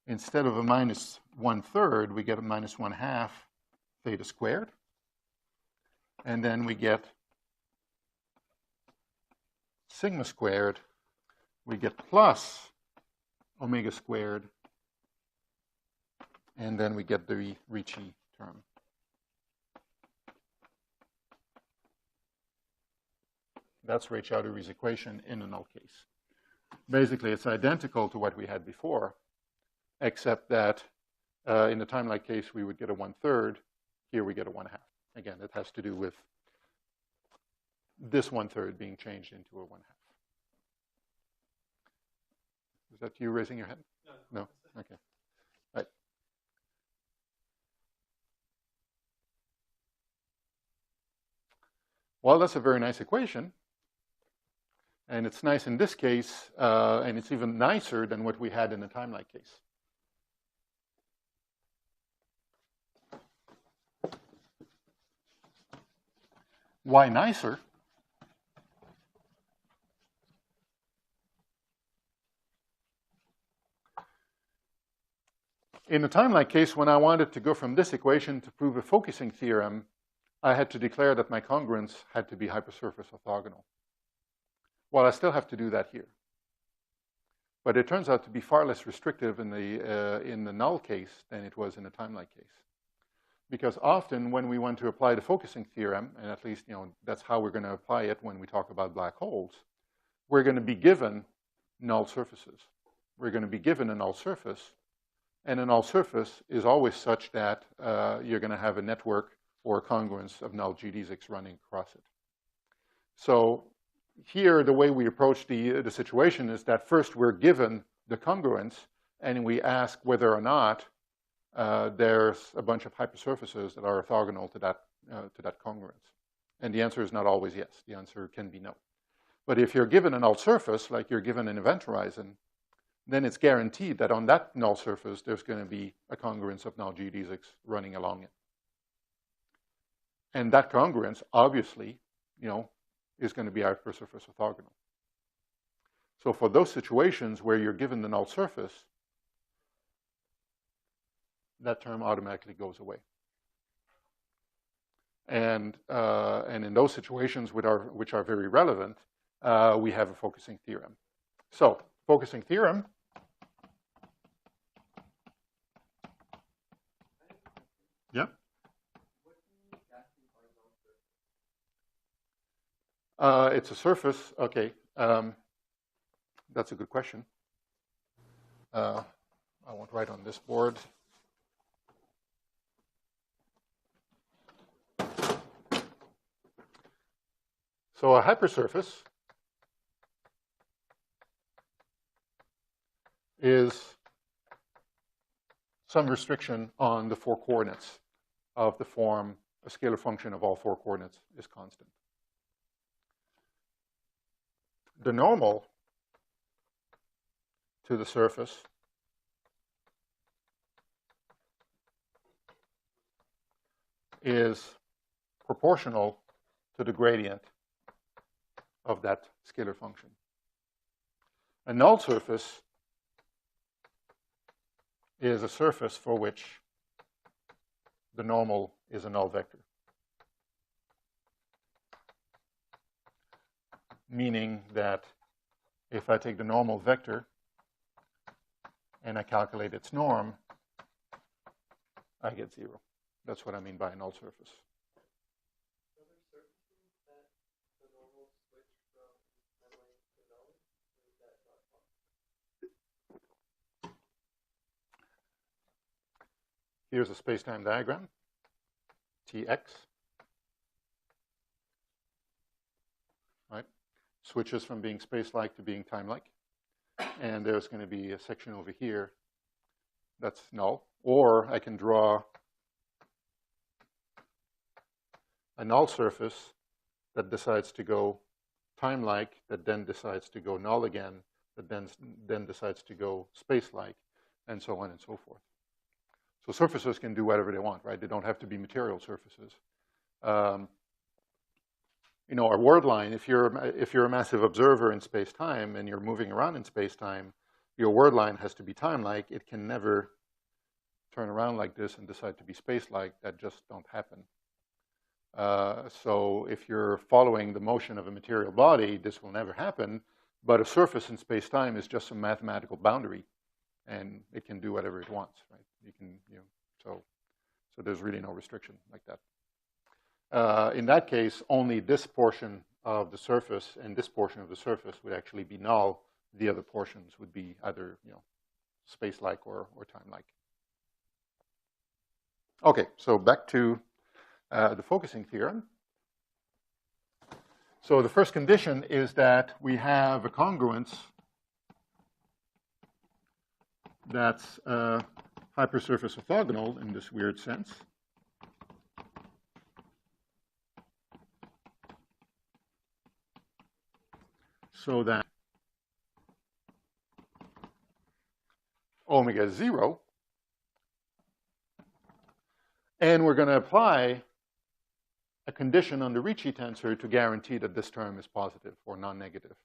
Instead of a minus 1/3, we get a minus 1/2 theta squared. And then we get sigma squared. We get plus omega squared. And then we get the Ricci term. That's Wright-Choudhury's equation in a null case. Basically, it's identical to what we had before, except that in the timelike case, we would get a 1/3. Here we get a 1/2. Again, it has to do with this 1/3 being changed into a 1/2. Is that you raising your hand? No. Okay. Right. Well, that's a very nice equation. And it's nice in this case, and it's even nicer than what we had in the time-like case. Why nicer? In the time-like case, when I wanted to go from this equation to prove a focusing theorem, I had to declare that my congruence had to be hypersurface orthogonal. Well, I still have to do that here. But it turns out to be far less restrictive in the null case than it was in the time-like case. Because often when we want to apply the focusing theorem, and at least that's how we're going to apply it when we talk about black holes, we're going to be given null surfaces. We're going to be given a null surface, and a null surface is always such that you're going to have a network or a congruence of null geodesics running across it. So here, the way we approach the situation is that first we're given the congruence, and we ask whether or not there's a bunch of hypersurfaces that are orthogonal to that congruence. And the answer is not always yes. The answer can be no. But if you're given a null surface, like you're given an event horizon, then it's guaranteed that on that null surface, there's going to be a congruence of null geodesics running along it. And that congruence, obviously, is going to be hypersurface orthogonal. So for those situations where you're given the null surface, that term automatically goes away. And in those situations which are very relevant, we have a focusing theorem. So focusing theorem. Yeah. It's a surface. Okay. That's a good question. I won't write on this board. So a hypersurface is some restriction on the four coordinates of the form a scalar function of all four coordinates is constant. The normal to the surface is proportional to the gradient of that scalar function. A null surface is a surface for which the normal is a null vector. Meaning that if I take the normal vector and I calculate its norm, I get 0. That's what I mean by a null surface. Here's a space-time diagram, Tx, right? Switches from being space-like to being time-like. And there's going to be a section over here that's null. Or I can draw a null surface that decides to go time-like, that then decides to go null again, that then decides to go space-like, and so on and so forth. So surfaces can do whatever they want, right? They don't have to be material surfaces. A word line, if you're a massive observer in space-time and you're moving around in space-time, your word line has to be time-like. It can never turn around like this and decide to be space-like. That just don't happen. So if you're following the motion of a material body, this will never happen. But a surface in space-time is just some mathematical boundary, and it can do whatever it wants, right? You can, so there's really no restriction like that. In that case, only this portion of the surface and this portion of the surface would actually be null. The other portions would be either, space-like or time-like. Okay, so back to the focusing theorem. So the first condition is that we have a congruence that's hypersurface orthogonal in this weird sense. So that omega is 0. And we're going to apply a condition on the Ricci tensor to guarantee that this term is positive or non-negative.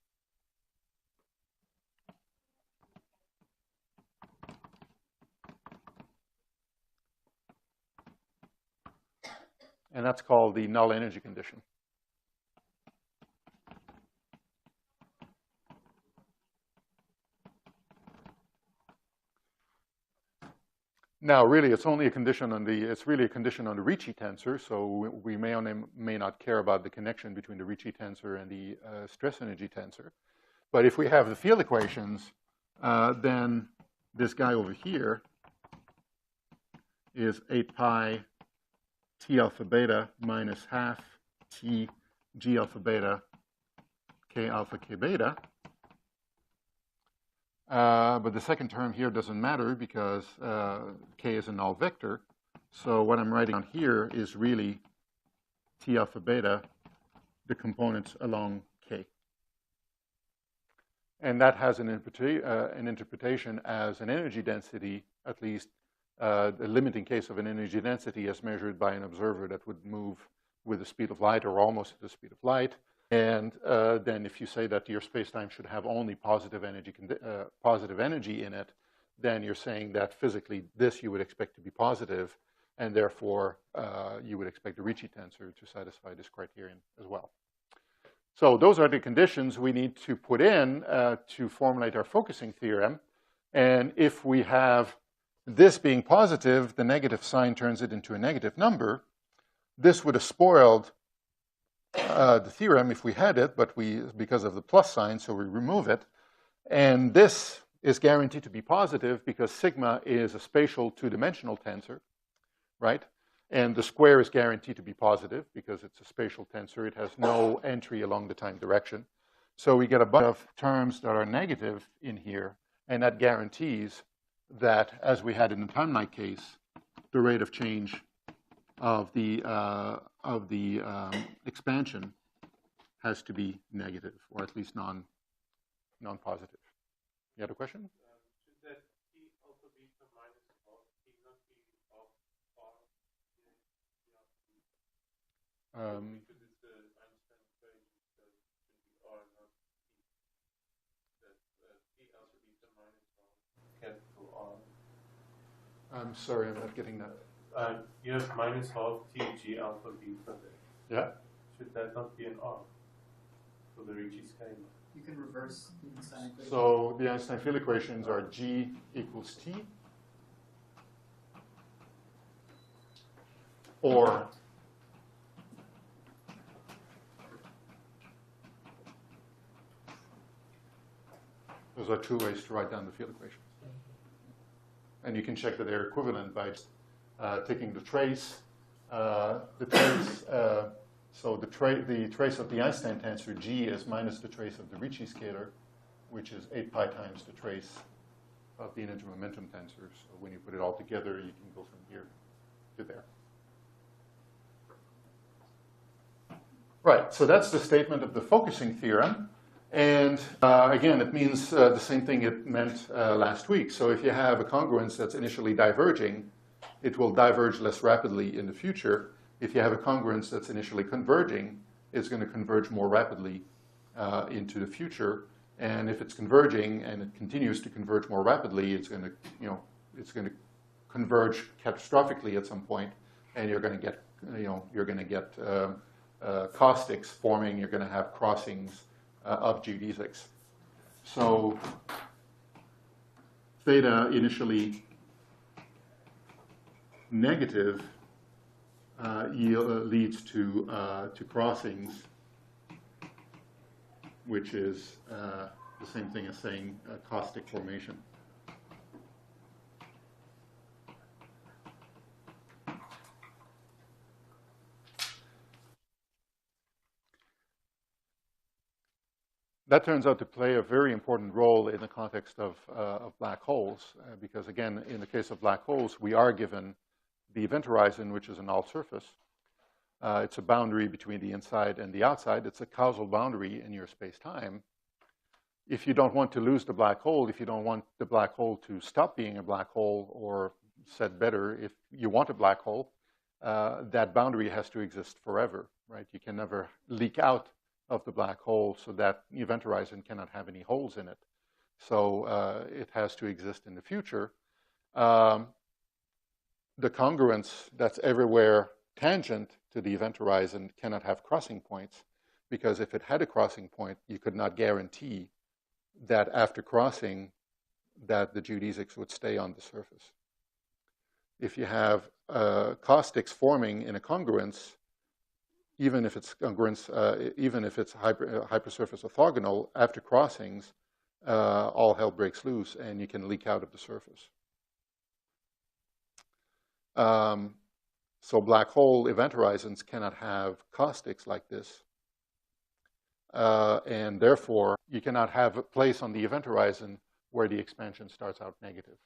And that's called the null energy condition. Now, really, it's only a condition on the, it's really a condition on the Ricci tensor, so we may or may not care about the connection between the Ricci tensor and the stress energy tensor. But if we have the field equations, then this guy over here is 8 pi T alpha beta minus half T G alpha beta K alpha K beta. But the second term here doesn't matter because K is a null vector. So what I'm writing down here is really T alpha beta, the components along K. And that has an interpretation as an energy density, at least the limiting case of an energy density as measured by an observer that would move with the speed of light or almost at the speed of light. And then if you say that your spacetime should have only positive energy in it, then you're saying that physically this you would expect to be positive, and therefore you would expect the Ricci tensor to satisfy this criterion as well. So those are the conditions we need to put in to formulate our focusing theorem. And if we have this being positive, the negative sign turns it into a negative number. This would have spoiled the theorem if we had it, but because of the plus sign, so we remove it. And this is guaranteed to be positive because sigma is a spatial two-dimensional tensor, right? And the square is guaranteed to be positive because it's a spatial tensor. It has no entry along the time direction. So we get a bunch of terms that are negative in here, and that guarantees that, as we had in the time-like case, the rate of change of the expansion has to be negative, or at least non-positive. You had a question? Should that T alpha beta minus half T not be half R? Because it's the Einstein equation, so it should be R, not T. That T alpha beta minus half capital R. I'm sorry, I'm not getting that. You have minus half T G alpha beta there. Yeah. Should that not be an R for the Ricci scalar? You can reverse the Einstein equation. So the Einstein field equations are G equals T, or those are two ways to write down the field equations. And you can check that they're equivalent by taking the trace. So the trace of the Einstein tensor G is minus the trace of the Ricci scalar, which is 8 pi times the trace of the integer momentum tensor. So when you put it all together, you can go from here to there. Right, so that's the statement of the focusing theorem. And again, it means the same thing it meant last week. So if you have a congruence that's initially diverging, it will diverge less rapidly in the future. If you have a congruence that's initially converging, it's going to converge more rapidly into the future. And if it's converging and it continues to converge more rapidly, it's going to converge catastrophically at some point, and you're going to get caustics forming. You're going to have crossings of geodesics. So theta initially negative leads to crossings, which is the same thing as saying caustic formation. that turns out to play a very important role in the context of black holes, because again, in the case of black holes, we are given the event horizon, which is a null surface. It's a boundary between the inside and the outside. It's a causal boundary in your space-time. If you don't want to lose the black hole, if you don't want the black hole to stop being a black hole, or said better, if you want a black hole, that boundary has to exist forever, right? You can never leak out of the black hole, so that event horizon cannot have any holes in it. So it has to exist in the future. The congruence that's everywhere tangent to the event horizon cannot have crossing points, because if it had a crossing point, you could not guarantee that after crossing that the geodesics would stay on the surface. If you have caustics forming in a congruence, even if it's congruence, even if it's hypersurface orthogonal, after crossings, all hell breaks loose and you can leak out of the surface. So black hole event horizons cannot have caustics like this. And therefore, you cannot have a place on the event horizon where the expansion starts out negative.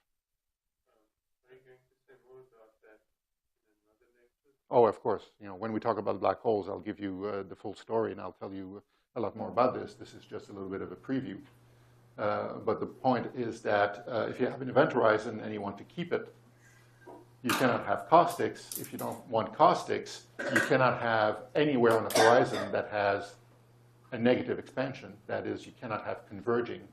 Are you going to say more about that in another lecture? Oh, of course. You know, when we talk about black holes, I'll give you the full story, and I'll tell you a lot more about this. This is just a little bit of a preview. But the point is that if you have an event horizon and you want to keep it, you cannot have caustics. If you don't want caustics, you cannot have anywhere on the horizon that has a negative expansion. That is, you cannot have converging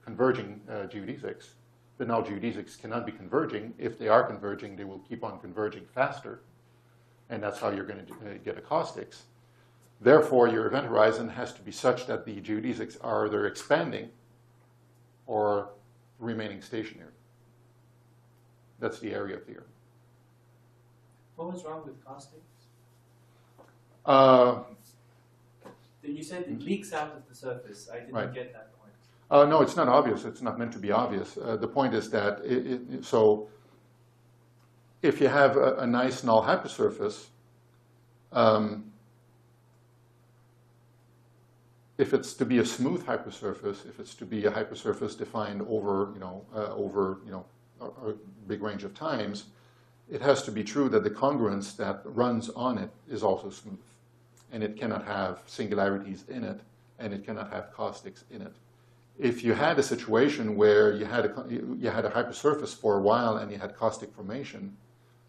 geodesics. The null geodesics cannot be converging. If they are converging, they will keep on converging faster, and that's how you're going to get acoustics. Therefore, your event horizon has to be such that the geodesics are either expanding or remaining stationary. That's the area theorem. What was wrong with caustics? You said it leaks out of the surface. I didn't get that point. No, it's not obvious. It's not meant to be obvious. The point is that, so if you have a nice null hypersurface, if it's to be a smooth hypersurface, if it's to be a hypersurface defined over, a big range of times, it has to be true that the congruence that runs on it is also smooth. And it cannot have singularities in it, and it cannot have caustics in it. If you had a situation where you had a hypersurface for a while and you had caustic formation,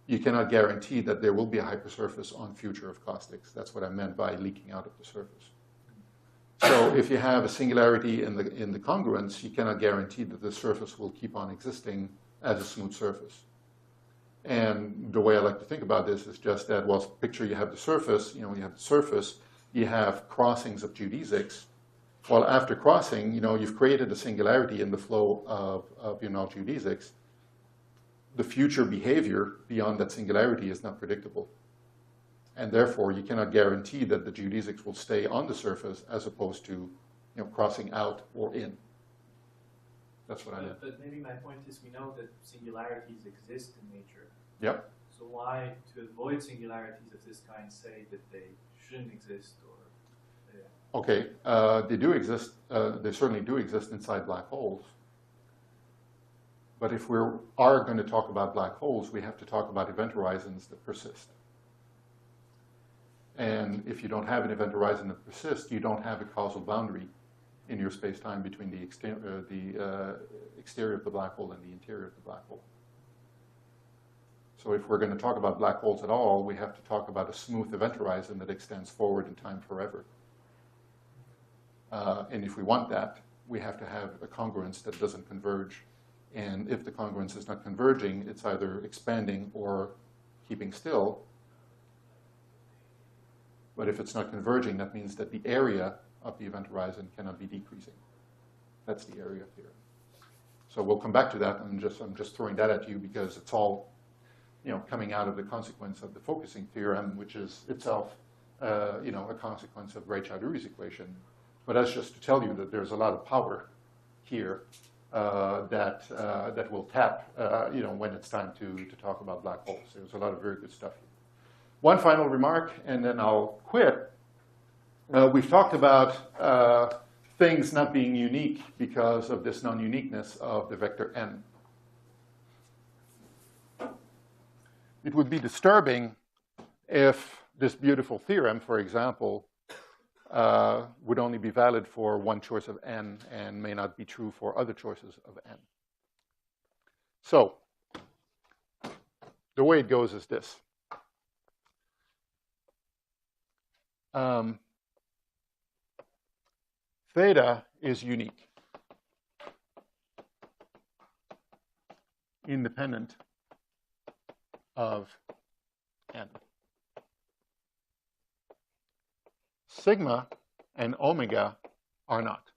you cannot guarantee that there will be a hypersurface on future of caustics. That's what I meant by leaking out of the surface. So if you have a singularity in the congruence, you cannot guarantee that the surface will keep on existing as a smooth surface. And the way I like to think about this is just that, well, picture you have the surface, you have the surface, you have crossings of geodesics. Well, after crossing, you've created a singularity in the flow of your null geodesics. The future behavior beyond that singularity is not predictable. And therefore, you cannot guarantee that the geodesics will stay on the surface as opposed to crossing out or in. That's what I meant. But maybe my point is, we know that singularities exist in nature. Yep. So why, to avoid singularities of this kind, say that they shouldn't exist? Or okay, they do exist. They certainly do exist inside black holes. But if we are going to talk about black holes, we have to talk about event horizons that persist. And if you don't have an event horizon that persists, you don't have a causal boundary in your space-time between the exterior of the black hole and the interior of the black hole. So if we're going to talk about black holes at all, we have to talk about a smooth event horizon that extends forward in time forever. And if we want that, we have to have a congruence that doesn't converge. And if the congruence is not converging, it's either expanding or keeping still. But if it's not converging, that means that the area of the event horizon cannot be decreasing. That's the area theorem. So we'll come back to that. I'm just throwing that at you because it's all coming out of the consequence of the focusing theorem, which is itself a consequence of Ray-Choudhury's equation. But that's just to tell you that there's a lot of power here that will tap when it's time to talk about black holes. There's a lot of very good stuff here. One final remark, and then I'll quit. we've talked about things not being unique because of this non-uniqueness of the vector n. It would be disturbing if this beautiful theorem, for example, would only be valid for one choice of n and may not be true for other choices of n. So the way it goes is this. Theta is unique, independent of n. Sigma and omega are not.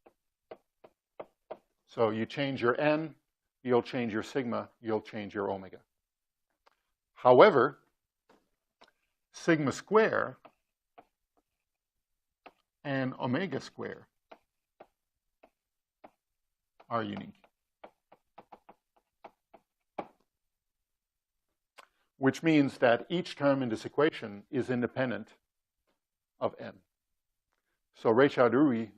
So you change your n, you'll change your sigma, you'll change your omega. However, sigma square and omega square are unique, which means that each term in this equation is independent of n. So Ray-Choudhury's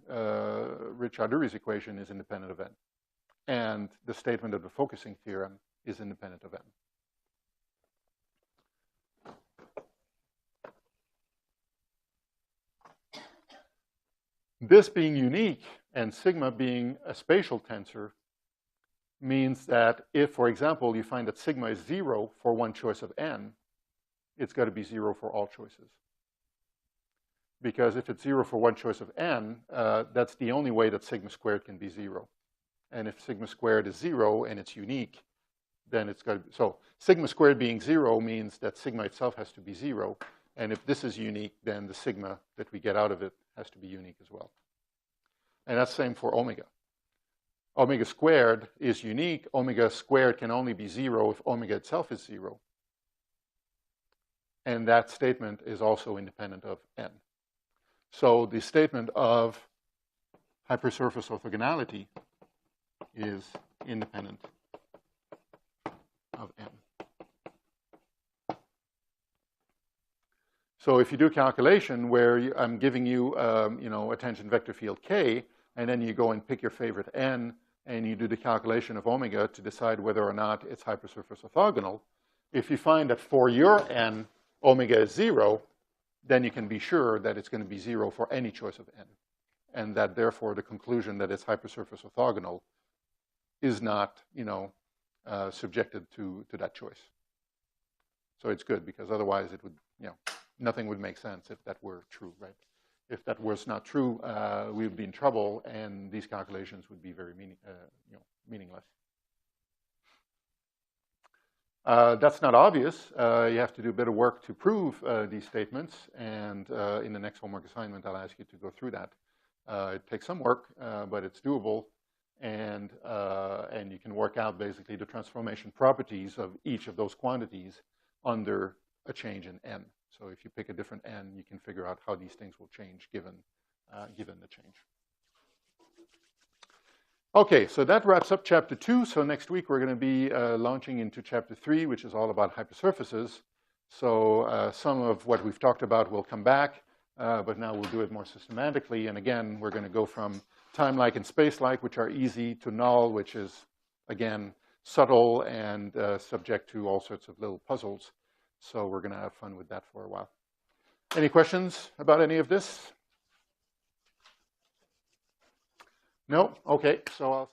equation is independent of n, and the statement of the focusing theorem is independent of n. This being unique and sigma being a spatial tensor means that if, for example, you find that sigma is 0 for one choice of n, it's got to be 0 for all choices. Because if it's 0 for one choice of n, that's the only way that sigma squared can be 0. And if sigma squared is 0 and it's unique, then it's got to be, so sigma squared being 0 means that sigma itself has to be 0. And if this is unique, then the sigma that we get out of it has to be unique as well. And that's the same for omega. Omega squared is unique. Omega squared can only be 0 if omega itself is 0. And that statement is also independent of n. So the statement of hypersurface orthogonality is independent of n. So if you do a calculation where I'm giving you, a tangent vector field k, and then you go and pick your favorite n, and you do the calculation of omega to decide whether or not it's hypersurface orthogonal, if you find that for your n, omega is 0, then you can be sure that it's going to be 0 for any choice of n, and that therefore the conclusion that it's hypersurface orthogonal is not, subjected to that choice. So it's good, because otherwise it would, nothing would make sense if that were true, right? If that was not true, we would be in trouble, and these calculations would be very meaningless. That's not obvious. You have to do a bit of work to prove these statements, and in the next homework assignment, I'll ask you to go through that. It takes some work, but it's doable, and you can work out basically the transformation properties of each of those quantities under a change in n. So if you pick a different n, you can figure out how these things will change given the change. Okay, so that wraps up chapter 2. So next week we're going to be launching into chapter 3, which is all about hypersurfaces. So some of what we've talked about will come back, but now we'll do it more systematically. And again, we're going to go from time-like and space-like, which are easy, to null, which is, again, subtle and subject to all sorts of little puzzles. So we're going to have fun with that for a while. Any questions about any of this? No? Okay, so I'll